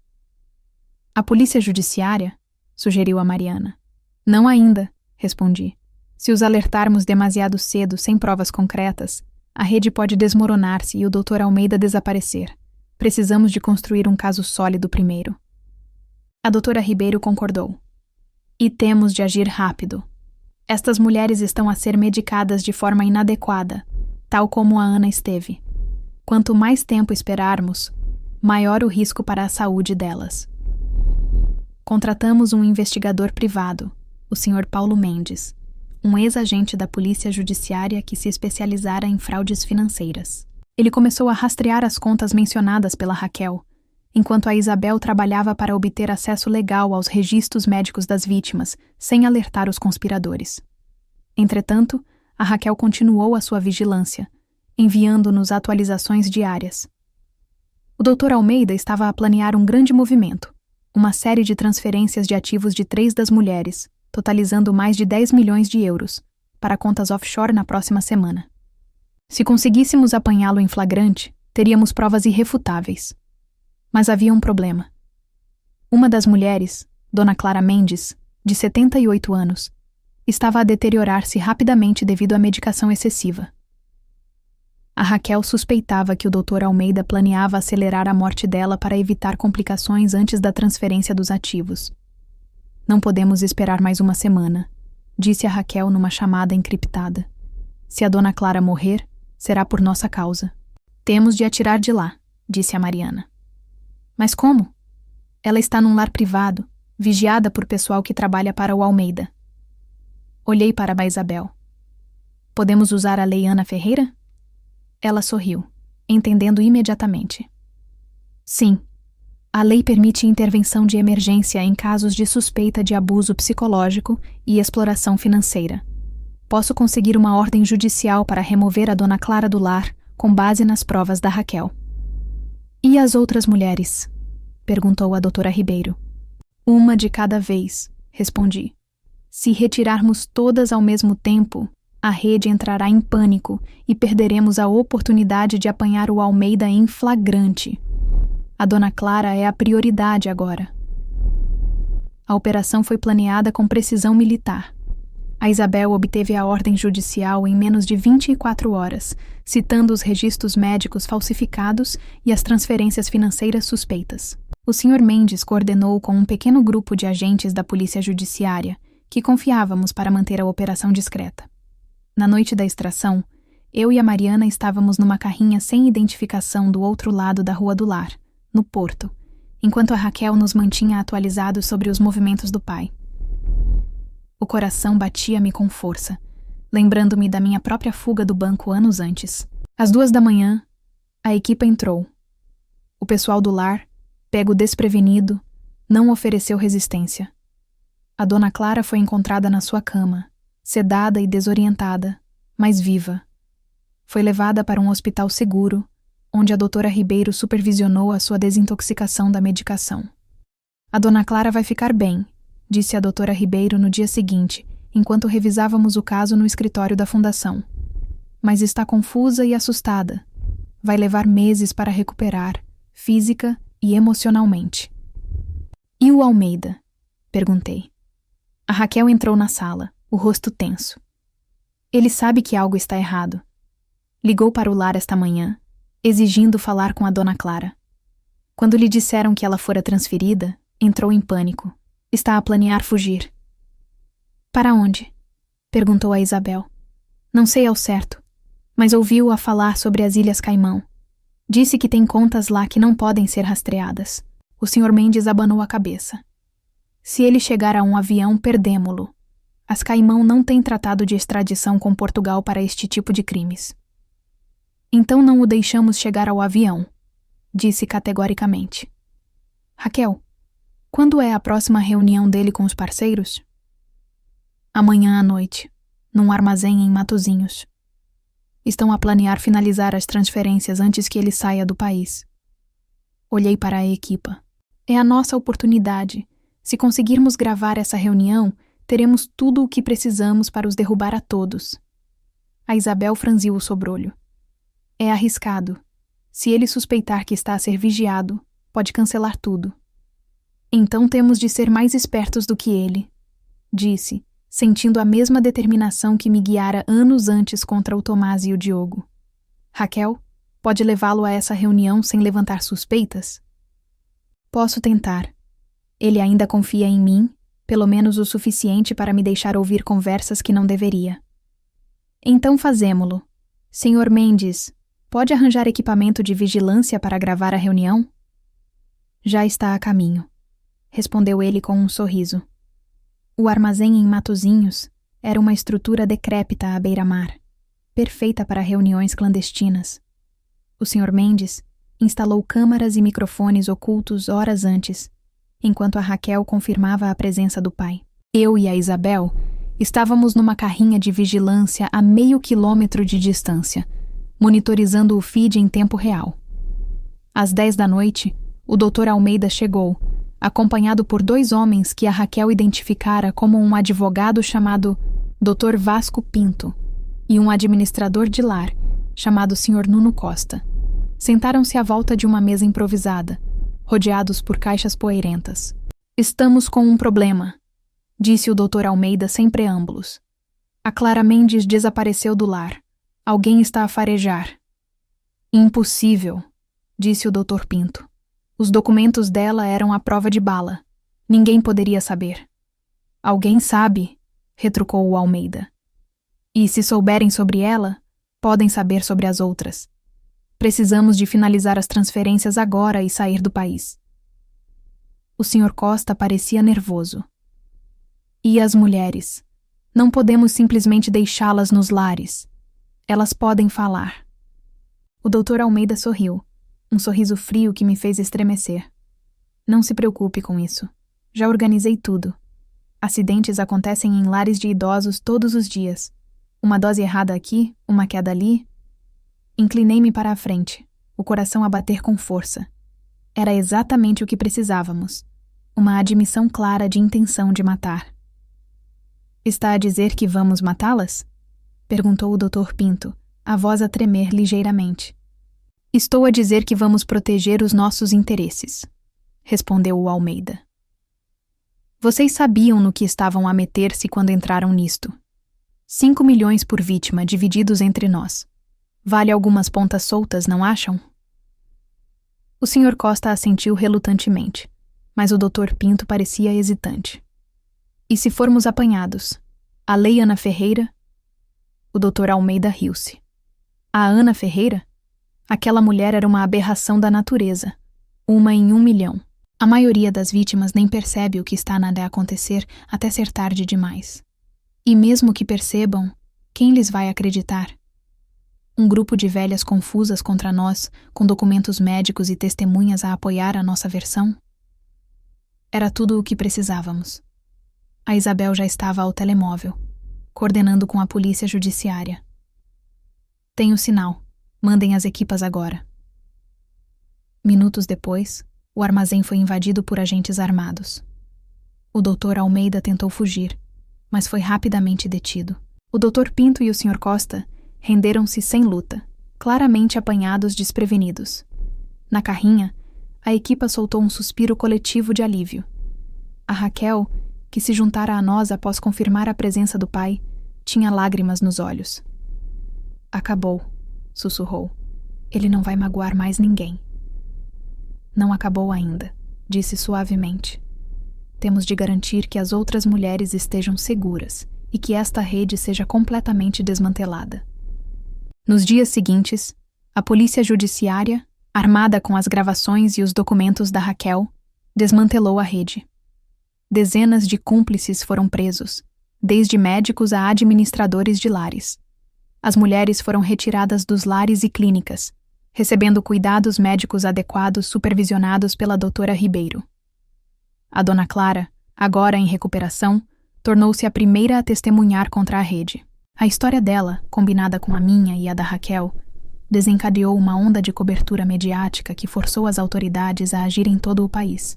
A polícia judiciária? Sugeriu a Mariana. Não ainda, respondi. Se os alertarmos demasiado cedo, sem provas concretas, a rede pode desmoronar-se e o Dr. Almeida desaparecer. Precisamos de construir um caso sólido primeiro. A doutora Ribeiro concordou. E temos de agir rápido. Estas mulheres estão a ser medicadas de forma inadequada, tal como a Ana esteve. Quanto mais tempo esperarmos, maior o risco para a saúde delas. Contratamos um investigador privado, o Sr. Paulo Mendes, um ex-agente da Polícia Judiciária que se especializara em fraudes financeiras. Ele começou a rastrear as contas mencionadas pela Raquel, enquanto a Isabel trabalhava para obter acesso legal aos registros médicos das vítimas, sem alertar os conspiradores. Entretanto, a Raquel continuou a sua vigilância, enviando-nos atualizações diárias. O Dr. Almeida estava a planear um grande movimento, uma série de transferências de ativos de 3 das mulheres, totalizando mais de 10 milhões de euros, para contas offshore na próxima semana. Se conseguíssemos apanhá-lo em flagrante, teríamos provas irrefutáveis. Mas havia um problema. Uma das mulheres, Dona Clara Mendes, de 78 anos, estava a deteriorar-se rapidamente devido à medicação excessiva. A Raquel suspeitava que o Dr. Almeida planeava acelerar a morte dela para evitar complicações antes da transferência dos ativos. Não podemos esperar mais uma semana, disse a Raquel numa chamada encriptada. Se a Dona Clara morrer, será por nossa causa. Temos de a tirar de lá, disse a Mariana. Mas como? Ela está num lar privado, vigiada por pessoal que trabalha para o Almeida. Olhei para a Isabel. Podemos usar a Lei Ana Ferreira? Ela sorriu, entendendo imediatamente. Sim, a lei permite intervenção de emergência em casos de suspeita de abuso psicológico e exploração financeira. Posso conseguir uma ordem judicial para remover a Dona Clara do lar, com base nas provas da Raquel. E as outras mulheres? Perguntou a doutora Ribeiro. Uma de cada vez, respondi. Se retirarmos todas ao mesmo tempo, a rede entrará em pânico e perderemos a oportunidade de apanhar o Almeida em flagrante. A Dona Clara é a prioridade agora. A operação foi planeada com precisão militar. A Isabel obteve a ordem judicial em menos de 24 horas, citando os registros médicos falsificados e as transferências financeiras suspeitas. O Sr. Mendes coordenou com um pequeno grupo de agentes da Polícia Judiciária, que confiávamos para manter a operação discreta. Na noite da extração, eu e a Mariana estávamos numa carrinha sem identificação do outro lado da Rua do Lar, no Porto, enquanto a Raquel nos mantinha atualizados sobre os movimentos do pai. O coração batia-me com força, lembrando-me da minha própria fuga do banco anos antes. Às 2h, a equipa entrou. O pessoal do lar, pego desprevenido, não ofereceu resistência. A Dona Clara foi encontrada na sua cama, sedada e desorientada, mas viva. Foi levada para um hospital seguro, onde a doutora Ribeiro supervisionou a sua desintoxicação da medicação. A Dona Clara vai ficar bem, disse a doutora Ribeiro no dia seguinte, enquanto revisávamos o caso no escritório da fundação. Mas está confusa e assustada. Vai levar meses para recuperar, física e emocionalmente. E o Almeida? Perguntei. A Raquel entrou na sala, o rosto tenso. Ele sabe que algo está errado. Ligou para o lar esta manhã, exigindo falar com a Dona Clara. Quando lhe disseram que ela fora transferida, entrou em pânico. Está a planear fugir. Para onde? Perguntou a Isabel. Não sei ao certo, mas ouviu-a falar sobre as Ilhas Caimão. Disse que tem contas lá que não podem ser rastreadas. O Sr. Mendes abanou a cabeça. Se ele chegar a um avião, perdemo-lo. As Caimão não têm tratado de extradição com Portugal para este tipo de crimes. Então não o deixamos chegar ao avião, disse categoricamente. Raquel, quando é a próxima reunião dele com os parceiros? Amanhã à noite, num armazém em Matosinhos. Estão a planear finalizar as transferências antes que ele saia do país. Olhei para a equipa. É a nossa oportunidade. Se conseguirmos gravar essa reunião, teremos tudo o que precisamos para os derrubar a todos. A Isabel franziu o sobrolho. É arriscado. Se ele suspeitar que está a ser vigiado, pode cancelar tudo. Então temos de ser mais espertos do que ele, disse, sentindo a mesma determinação que me guiara anos antes contra o Tomás e o Diogo. Raquel, pode levá-lo a essa reunião sem levantar suspeitas? Posso tentar. Ele ainda confia em mim, pelo menos o suficiente para me deixar ouvir conversas que não deveria. Então fazemo-lo. Sr. Mendes, pode arranjar equipamento de vigilância para gravar a reunião? Já está a caminho, respondeu ele com um sorriso. O armazém em Matosinhos era uma estrutura decrépita à beira-mar, perfeita para reuniões clandestinas. O Sr. Mendes instalou câmaras e microfones ocultos horas antes, enquanto a Raquel confirmava a presença do pai. Eu e a Isabel estávamos numa carrinha de vigilância a meio quilômetro de distância, monitorizando o feed em tempo real. Às 10h, o Dr. Almeida chegou, acompanhado por 2 homens que a Raquel identificara como um advogado chamado Dr. Vasco Pinto e um administrador de lar chamado Sr. Nuno Costa. Sentaram-se à volta de uma mesa improvisada, rodeados por caixas poeirentas. Estamos com um problema, disse o Dr. Almeida sem preâmbulos. A Clara Mendes desapareceu do lar. Alguém está a farejar. Impossível, disse o Dr. Pinto. Os documentos dela eram a prova de bala. Ninguém poderia saber. Alguém sabe, retrucou o Almeida. E se souberem sobre ela, podem saber sobre as outras. Precisamos de finalizar as transferências agora e sair do país. O Sr. Costa parecia nervoso. E as mulheres? Não podemos simplesmente deixá-las nos lares. Elas podem falar. O Dr. Almeida sorriu, um sorriso frio que me fez estremecer. Não se preocupe com isso. Já organizei tudo. Acidentes acontecem em lares de idosos todos os dias. Uma dose errada aqui, uma queda ali. Inclinei-me para a frente, o coração a bater com força. Era exatamente o que precisávamos. Uma admissão clara de intenção de matar. Está a dizer que vamos matá-las? Perguntou o Dr. Pinto, a voz a tremer ligeiramente. Estou a dizer que vamos proteger os nossos interesses, respondeu o Almeida. Vocês sabiam no que estavam a meter-se quando entraram nisto. 5 milhões por vítima divididos entre nós. Vale algumas pontas soltas, não acham? O Sr. Costa assentiu relutantemente, mas o Dr. Pinto parecia hesitante. E se formos apanhados? A Lei Ana Ferreira? O Dr. Almeida riu-se. A Ana Ferreira? Aquela mulher era uma aberração da natureza. 1 em 1 milhão. A maioria das vítimas nem percebe o que está a acontecer até ser tarde demais. E mesmo que percebam, quem lhes vai acreditar? Um grupo de velhas confusas contra nós, com documentos médicos e testemunhas a apoiar a nossa versão? Era tudo o que precisávamos. A Isabel já estava ao telemóvel, coordenando com a polícia judiciária. Tenho sinal. Mandem as equipas agora. Minutos depois, o armazém foi invadido por agentes armados. O Dr. Almeida tentou fugir, mas foi rapidamente detido. O Dr. Pinto e o Sr. Costa renderam-se sem luta, claramente apanhados desprevenidos. Na carrinha, a equipa soltou um suspiro coletivo de alívio. A Raquel, que se juntara a nós após confirmar a presença do pai, tinha lágrimas nos olhos. Acabou, sussurrou. Ele não vai magoar mais ninguém. Não acabou ainda, disse suavemente. Temos de garantir que as outras mulheres estejam seguras e que esta rede seja completamente desmantelada. Nos dias seguintes, a polícia judiciária, armada com as gravações e os documentos da Raquel, desmantelou a rede. Dezenas de cúmplices foram presos, desde médicos a administradores de lares. As mulheres foram retiradas dos lares e clínicas, recebendo cuidados médicos adequados supervisionados pela doutora Ribeiro. A dona Clara, agora em recuperação, tornou-se a primeira a testemunhar contra a rede. A história dela, combinada com a minha e a da Raquel, desencadeou uma onda de cobertura mediática que forçou as autoridades a agir em todo o país.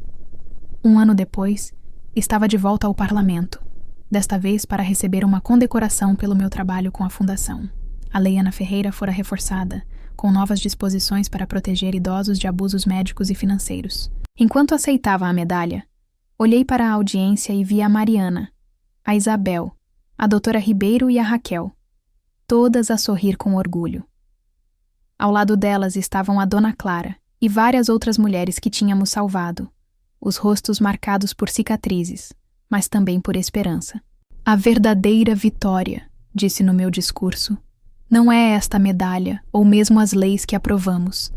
1 ano depois, estava de volta ao parlamento, desta vez para receber uma condecoração pelo meu trabalho com a Fundação. A Lei Ana Ferreira fora reforçada, com novas disposições para proteger idosos de abusos médicos e financeiros. Enquanto aceitava a medalha, olhei para a audiência e vi a Mariana, a Isabel, a doutora Ribeiro e a Raquel, todas a sorrir com orgulho. Ao lado delas estavam a dona Clara e várias outras mulheres que tínhamos salvado, os rostos marcados por cicatrizes, mas também por esperança. A verdadeira vitória, disse no meu discurso, não é esta medalha ou mesmo as leis que aprovamos.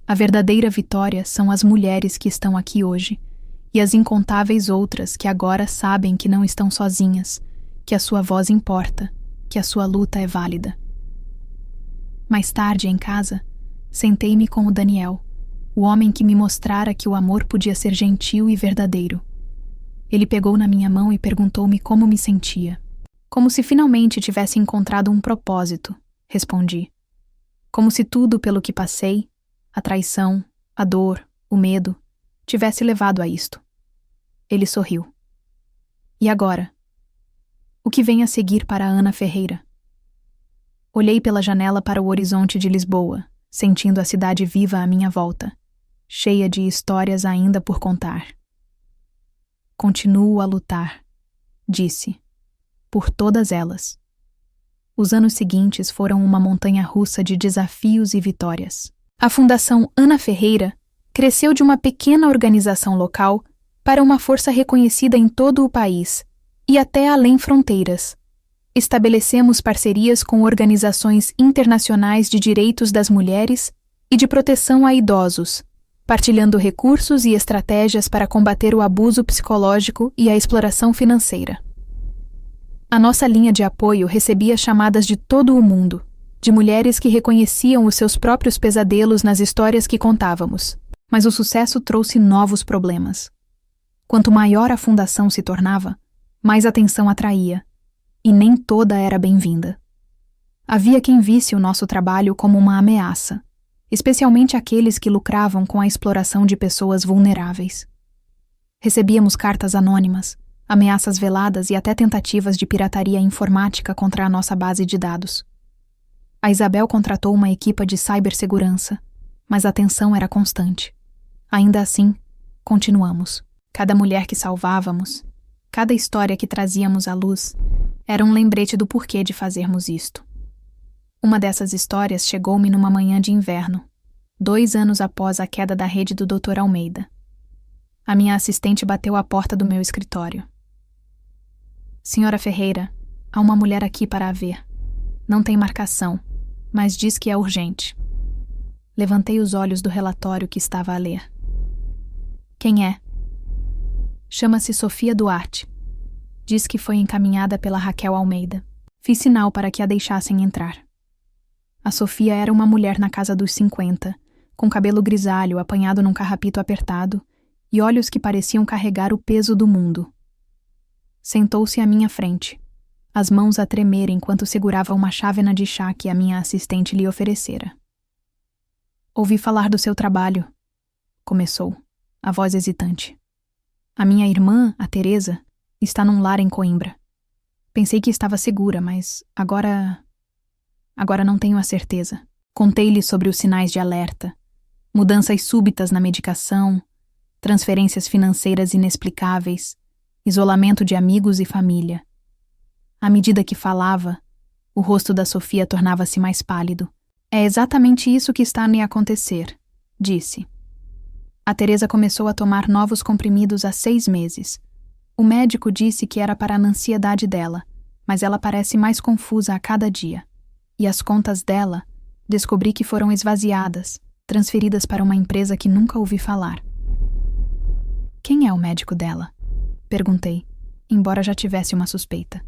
A verdadeira vitória são as mulheres que estão aqui hoje e as incontáveis outras que agora sabem que não estão sozinhas, que a sua voz importa, que a sua luta é válida. Mais tarde, em casa, sentei-me com o Daniel, o homem que me mostrara que o amor podia ser gentil e verdadeiro. Ele pegou na minha mão e perguntou-me como me sentia. Como se finalmente tivesse encontrado um propósito, respondi. Como se tudo pelo que passei, a traição, a dor, o medo, tivesse levado a isto. Ele sorriu. E agora? O que vem a seguir para a Ana Ferreira? Olhei pela janela para o horizonte de Lisboa, sentindo a cidade viva à minha volta, cheia de histórias ainda por contar. Continuo a lutar, disse, por todas elas. Os anos seguintes foram uma montanha-russa de desafios e vitórias. A Fundação Ana Ferreira cresceu de uma pequena organização local para uma força reconhecida em todo o país e até além fronteiras. Estabelecemos parcerias com organizações internacionais de direitos das mulheres e de proteção a idosos, partilhando recursos e estratégias para combater o abuso psicológico e a exploração financeira. A nossa linha de apoio recebia chamadas de todo o mundo, de mulheres que reconheciam os seus próprios pesadelos nas histórias que contávamos, mas o sucesso trouxe novos problemas. Quanto maior a fundação se tornava, mais atenção atraía, e nem toda era bem-vinda. Havia quem visse o nosso trabalho como uma ameaça, especialmente aqueles que lucravam com a exploração de pessoas vulneráveis. Recebíamos cartas anônimas, ameaças veladas e até tentativas de pirataria informática contra a nossa base de dados. A Isabel contratou uma equipa de cibersegurança, mas a tensão era constante. Ainda assim, continuamos. Cada mulher que salvávamos, cada história que trazíamos à luz, era um lembrete do porquê de fazermos isto. Uma dessas histórias chegou-me numa manhã de inverno, 2 anos após a queda da rede do Dr. Almeida. A minha assistente bateu à porta do meu escritório. Senhora Ferreira, há uma mulher aqui para a ver. Não tem marcação, mas diz que é urgente. Levantei os olhos do relatório que estava a ler. Quem é? Chama-se Sofia Duarte. Diz que foi encaminhada pela Raquel Almeida. Fiz sinal para que a deixassem entrar. A Sofia era uma mulher na casa dos 50, com cabelo grisalho apanhado num carrapito apertado e olhos que pareciam carregar o peso do mundo. Sentou-se à minha frente, as mãos a tremer enquanto segurava uma chávena de chá que a minha assistente lhe oferecera. Ouvi falar do seu trabalho, começou, a voz hesitante. A minha irmã, a Teresa, está num lar em Coimbra. Pensei que estava segura, mas agora não tenho a certeza. Contei-lhe sobre os sinais de alerta, mudanças súbitas na medicação, transferências financeiras inexplicáveis, isolamento de amigos e família. À medida que falava, o rosto da Sofia tornava-se mais pálido. É exatamente isso que está a me acontecer, disse. A Teresa começou a tomar novos comprimidos há 6 meses. O médico disse que era para a ansiedade dela, mas ela parece mais confusa a cada dia. E as contas dela, descobri que foram esvaziadas, transferidas para uma empresa que nunca ouvi falar. Quem é o médico dela? Perguntei, embora já tivesse uma suspeita.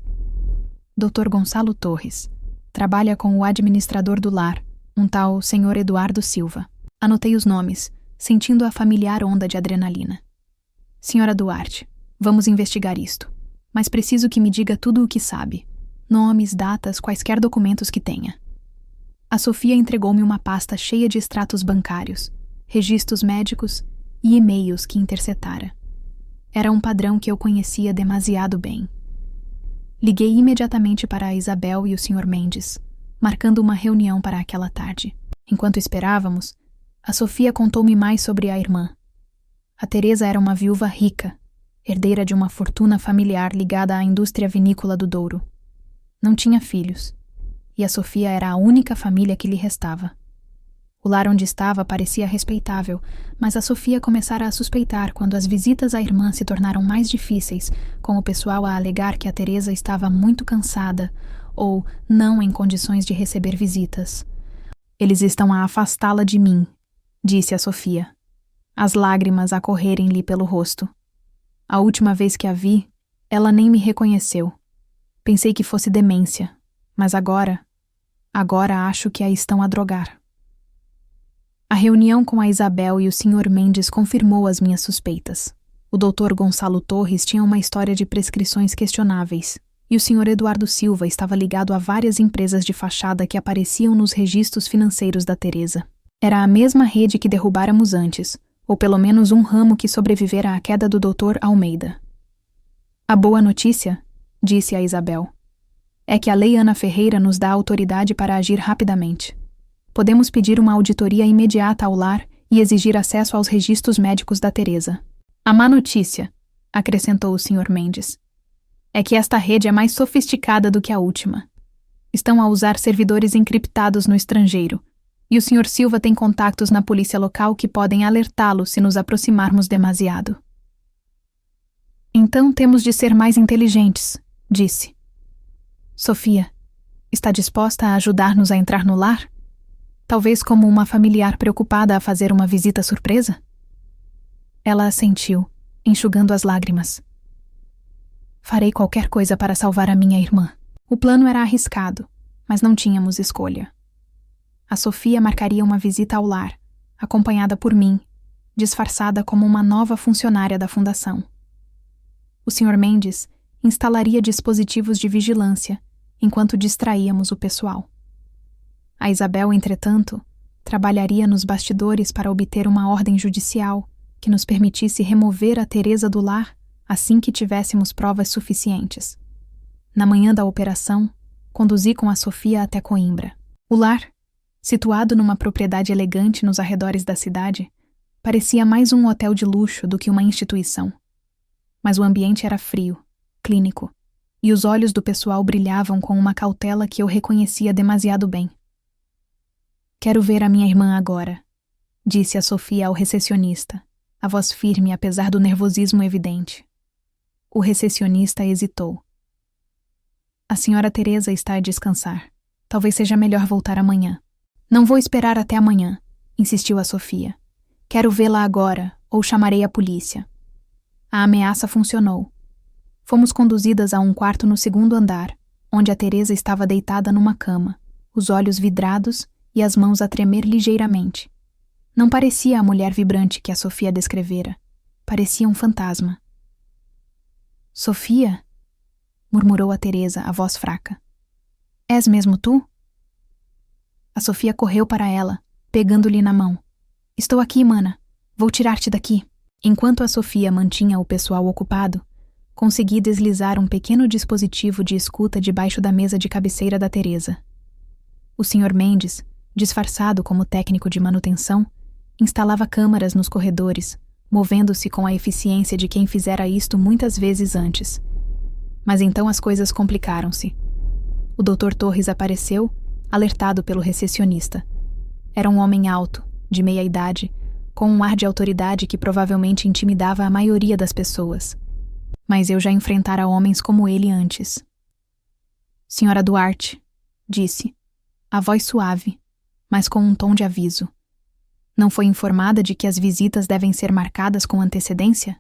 Dr. Gonçalo Torres. Trabalha com o administrador do lar, um tal Sr. Eduardo Silva. Anotei os nomes, sentindo a familiar onda de adrenalina. Senhora Duarte, vamos investigar isto, mas preciso que me diga tudo o que sabe. Nomes, datas, quaisquer documentos que tenha. A Sofia entregou-me uma pasta cheia de extratos bancários, registros médicos e e-mails que interceptara. Era um padrão que eu conhecia demasiado bem. Liguei imediatamente para a Isabel e o Sr. Mendes, marcando uma reunião para aquela tarde. Enquanto esperávamos, a Sofia contou-me mais sobre a irmã. A Teresa era uma viúva rica, herdeira de uma fortuna familiar ligada à indústria vinícola do Douro. Não tinha filhos, e a Sofia era a única família que lhe restava. O lar onde estava parecia respeitável, mas a Sofia começara a suspeitar quando as visitas à irmã se tornaram mais difíceis, com o pessoal a alegar que a Teresa estava muito cansada ou não em condições de receber visitas. Eles estão a afastá-la de mim, disse a Sofia, as lágrimas a correrem-lhe pelo rosto. A última vez que a vi, ela nem me reconheceu. Pensei que fosse demência, mas agora acho que a estão a drogar. A reunião com a Isabel e o Sr. Mendes confirmou as minhas suspeitas. O Dr. Gonçalo Torres tinha uma história de prescrições questionáveis, e o Sr. Eduardo Silva estava ligado a várias empresas de fachada que apareciam nos registros financeiros da Teresa. Era a mesma rede que derrubáramos antes, ou pelo menos um ramo que sobrevivera à queda do Dr. Almeida. A boa notícia, disse a Isabel, é que a Lei Ana Ferreira nos dá autoridade para agir rapidamente. Podemos pedir uma auditoria imediata ao lar e exigir acesso aos registros médicos da Teresa. A má notícia, acrescentou o Sr. Mendes, é que esta rede é mais sofisticada do que a última. Estão a usar servidores encriptados no estrangeiro, e o Sr. Silva tem contatos na polícia local que podem alertá-lo se nos aproximarmos demasiado. Então temos de ser mais inteligentes, disse. Sofia, está disposta a ajudar-nos a entrar no lar? Talvez como uma familiar preocupada a fazer uma visita surpresa? Ela assentiu, enxugando as lágrimas. Farei qualquer coisa para salvar a minha irmã. O plano era arriscado, mas não tínhamos escolha. A Sofia marcaria uma visita ao lar, acompanhada por mim, disfarçada como uma nova funcionária da fundação. O Sr. Mendes instalaria dispositivos de vigilância, enquanto distraíamos o pessoal. A Isabel, entretanto, trabalharia nos bastidores para obter uma ordem judicial que nos permitisse remover a Teresa do lar assim que tivéssemos provas suficientes. Na manhã da operação, conduzi com a Sofia até Coimbra. O lar, situado numa propriedade elegante nos arredores da cidade, parecia mais um hotel de luxo do que uma instituição. Mas o ambiente era frio, clínico, e os olhos do pessoal brilhavam com uma cautela que eu reconhecia demasiado bem. "Quero ver a minha irmã agora", disse a Sofia ao recepcionista, a voz firme apesar do nervosismo evidente. O recepcionista hesitou. "A senhora Teresa está a descansar. Talvez seja melhor voltar amanhã." "Não vou esperar até amanhã", insistiu a Sofia. "Quero vê-la agora, ou chamarei a polícia." A ameaça funcionou. Fomos conduzidas a um quarto no segundo andar, onde a Teresa estava deitada numa cama, os olhos vidrados e as mãos a tremer ligeiramente. Não parecia a mulher vibrante que a Sofia descrevera. Parecia um fantasma. "Sofia?", murmurou a Teresa, a voz fraca. "És mesmo tu?" A Sofia correu para ela, pegando-lhe na mão. "Estou aqui, mana. Vou tirar-te daqui." Enquanto a Sofia mantinha o pessoal ocupado, consegui deslizar um pequeno dispositivo de escuta debaixo da mesa de cabeceira da Teresa. O Sr. Mendes, disfarçado como técnico de manutenção, instalava câmaras nos corredores, movendo-se com a eficiência de quem fizera isto muitas vezes antes. Mas então as coisas complicaram-se. O Dr. Torres apareceu, alertado pelo recepcionista. Era um homem alto, de meia idade, com um ar de autoridade que provavelmente intimidava a maioria das pessoas. Mas eu já enfrentara homens como ele antes. "Senhora Duarte", disse, a voz suave, mas com um tom de aviso. "Não foi informada de que as visitas devem ser marcadas com antecedência?"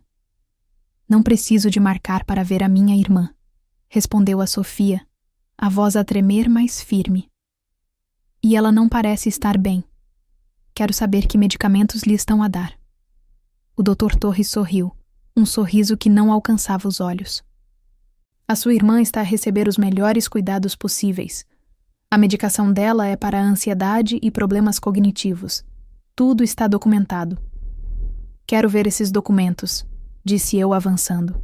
"Não preciso de marcar para ver a minha irmã", respondeu a Sofia, a voz a tremer mais firme. "E ela não parece estar bem. Quero saber que medicamentos lhe estão a dar." O Dr. Torres sorriu, um sorriso que não alcançava os olhos. "A sua irmã está a receber os melhores cuidados possíveis. A medicação dela é para a ansiedade e problemas cognitivos. Tudo está documentado." "Quero ver esses documentos", disse eu avançando.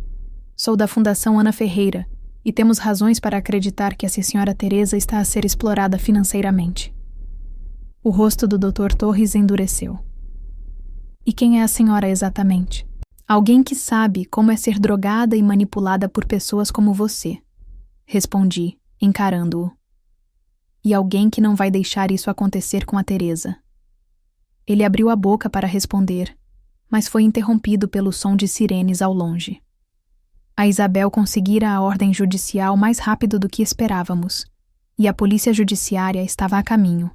"Sou da Fundação Ana Ferreira e temos razões para acreditar que essa senhora Teresa está a ser explorada financeiramente." O rosto do Dr. Torres endureceu. "E quem é a senhora exatamente?" "Alguém que sabe como é ser drogada e manipulada por pessoas como você", respondi, encarando-o. "E alguém que não vai deixar isso acontecer com a Teresa." Ele abriu a boca para responder, mas foi interrompido pelo som de sirenes ao longe. A Isabel conseguira a ordem judicial mais rápido do que esperávamos, e a polícia judiciária estava a caminho.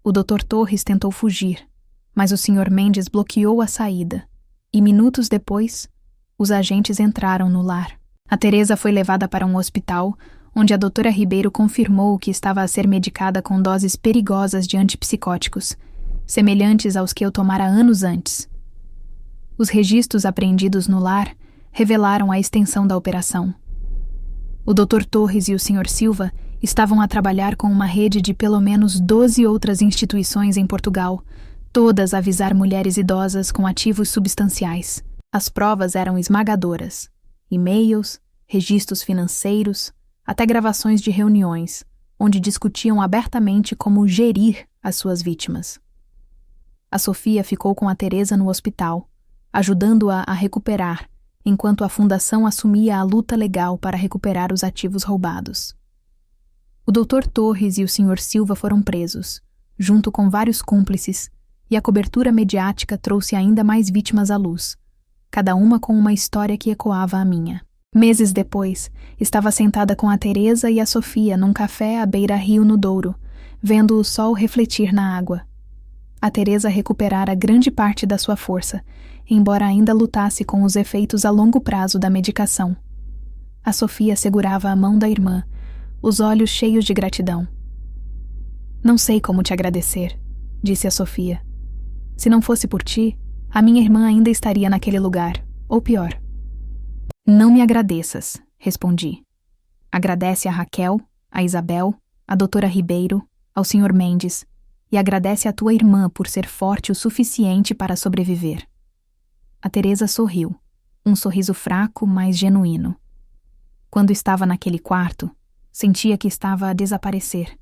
O Dr. Torres tentou fugir, mas o Sr. Mendes bloqueou a saída, e minutos depois, os agentes entraram no lar. A Teresa foi levada para um hospital, onde a doutora Ribeiro confirmou que estava a ser medicada com doses perigosas de antipsicóticos, semelhantes aos que eu tomara anos antes. Os registros apreendidos no lar revelaram a extensão da operação. O Dr. Torres e o Sr. Silva estavam a trabalhar com uma rede de pelo menos 12 outras instituições em Portugal, todas a visar mulheres idosas com ativos substanciais. As provas eram esmagadoras: e-mails, registros financeiros, até gravações de reuniões, onde discutiam abertamente como gerir as suas vítimas. A Sofia ficou com a Teresa no hospital, ajudando-a a recuperar, enquanto a fundação assumia a luta legal para recuperar os ativos roubados. O Dr. Torres e o Sr. Silva foram presos, junto com vários cúmplices, e a cobertura mediática trouxe ainda mais vítimas à luz, cada uma com uma história que ecoava a minha. Meses depois, estava sentada com a Teresa e a Sofia num café à beira-rio no Douro, vendo o sol refletir na água. A Teresa recuperara grande parte da sua força, embora ainda lutasse com os efeitos a longo prazo da medicação. A Sofia segurava a mão da irmã, os olhos cheios de gratidão. "Não sei como te agradecer", disse a Sofia. "Se não fosse por ti, a minha irmã ainda estaria naquele lugar, ou pior." "Não me agradeças", respondi. "Agradece a Raquel, a Isabel, a doutora Ribeiro, ao Sr. Mendes, e agradece à tua irmã por ser forte o suficiente para sobreviver. A Teresa sorriu, um sorriso fraco, mas genuíno. Quando estava naquele quarto, sentia que estava a desaparecer.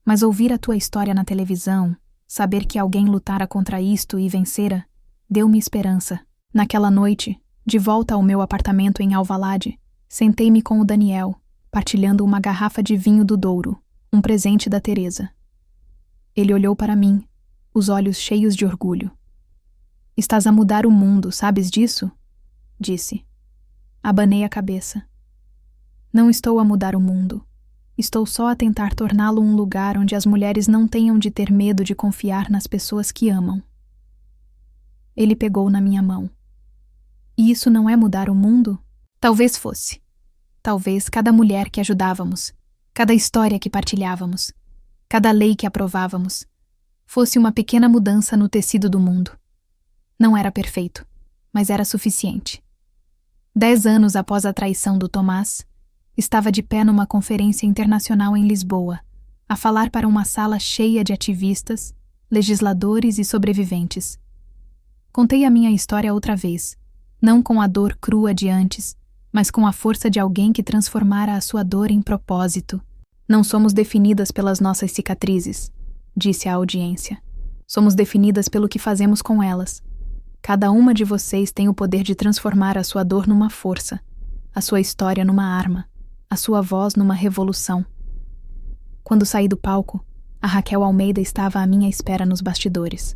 Mas ouvir a tua história na televisão, saber que alguém lutara contra isto e vencera, deu-me esperança. Naquela noite, de volta ao meu apartamento em Alvalade, sentei-me com o Daniel, partilhando uma garrafa de vinho do Douro, um presente da Teresa. Ele olhou para mim, os olhos cheios de orgulho. Estás a mudar o mundo, sabes disso? Disse. Abanei a cabeça. Não estou a mudar o mundo. Estou só a tentar torná-lo um lugar onde as mulheres não tenham de ter medo de confiar nas pessoas que amam. Ele pegou na minha mão. E isso não é mudar o mundo? Talvez fosse. Talvez cada mulher que ajudávamos, cada história que partilhávamos, cada lei que aprovávamos, fosse uma pequena mudança no tecido do mundo. Não era perfeito, mas era suficiente. 10 anos após a traição do Tomás, estava de pé numa conferência internacional em Lisboa, a falar para uma sala cheia de ativistas, legisladores e sobreviventes. Contei a minha história outra vez, não com a dor crua de antes, mas com a força de alguém que transformara a sua dor em propósito. Não somos definidas pelas nossas cicatrizes, disse à audiência. Somos definidas pelo que fazemos com elas. Cada uma de vocês tem o poder de transformar a sua dor numa força, a sua história numa arma, a sua voz numa revolução. Quando saí do palco, a Raquel Almeida estava à minha espera nos bastidores.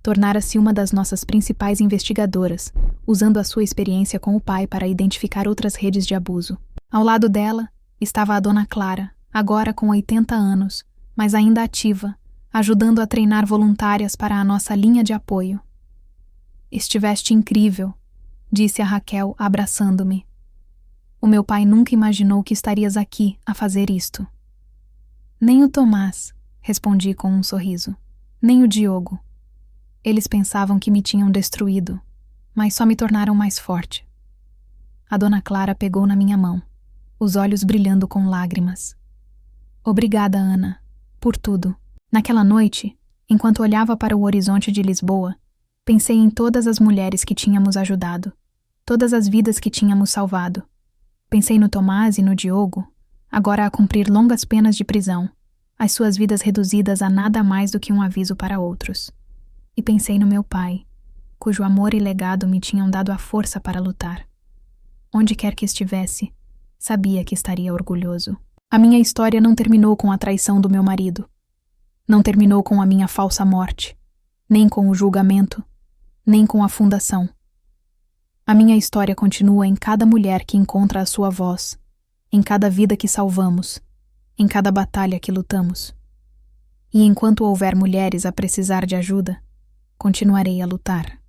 Tornara-se uma das nossas principais investigadoras, usando a sua experiência com o pai para identificar outras redes de abuso. Ao lado dela estava a Dona Clara, agora com 80 anos, mas ainda ativa, ajudando a treinar voluntárias para a nossa linha de apoio. Estiveste incrível, disse a Raquel, abraçando-me. O meu pai nunca imaginou que estarias aqui a fazer isto. Nem o Tomás, respondi com um sorriso. Nem o Diogo. Eles pensavam que me tinham destruído, mas só me tornaram mais forte. A Dona Clara pegou na minha mão, os olhos brilhando com lágrimas. Obrigada, Ana, por tudo. Naquela noite, enquanto olhava para o horizonte de Lisboa, pensei em todas as mulheres que tínhamos ajudado, todas as vidas que tínhamos salvado. Pensei no Tomás e no Diogo, agora a cumprir longas penas de prisão, as suas vidas reduzidas a nada mais do que um aviso para outros. E pensei no meu pai, cujo amor e legado me tinham dado a força para lutar. Onde quer que estivesse, sabia que estaria orgulhoso. A minha história não terminou com a traição do meu marido. Não terminou com a minha falsa morte, nem com o julgamento, nem com a fundação. A minha história continua em cada mulher que encontra a sua voz, em cada vida que salvamos, em cada batalha que lutamos. E enquanto houver mulheres a precisar de ajuda, continuarei a lutar.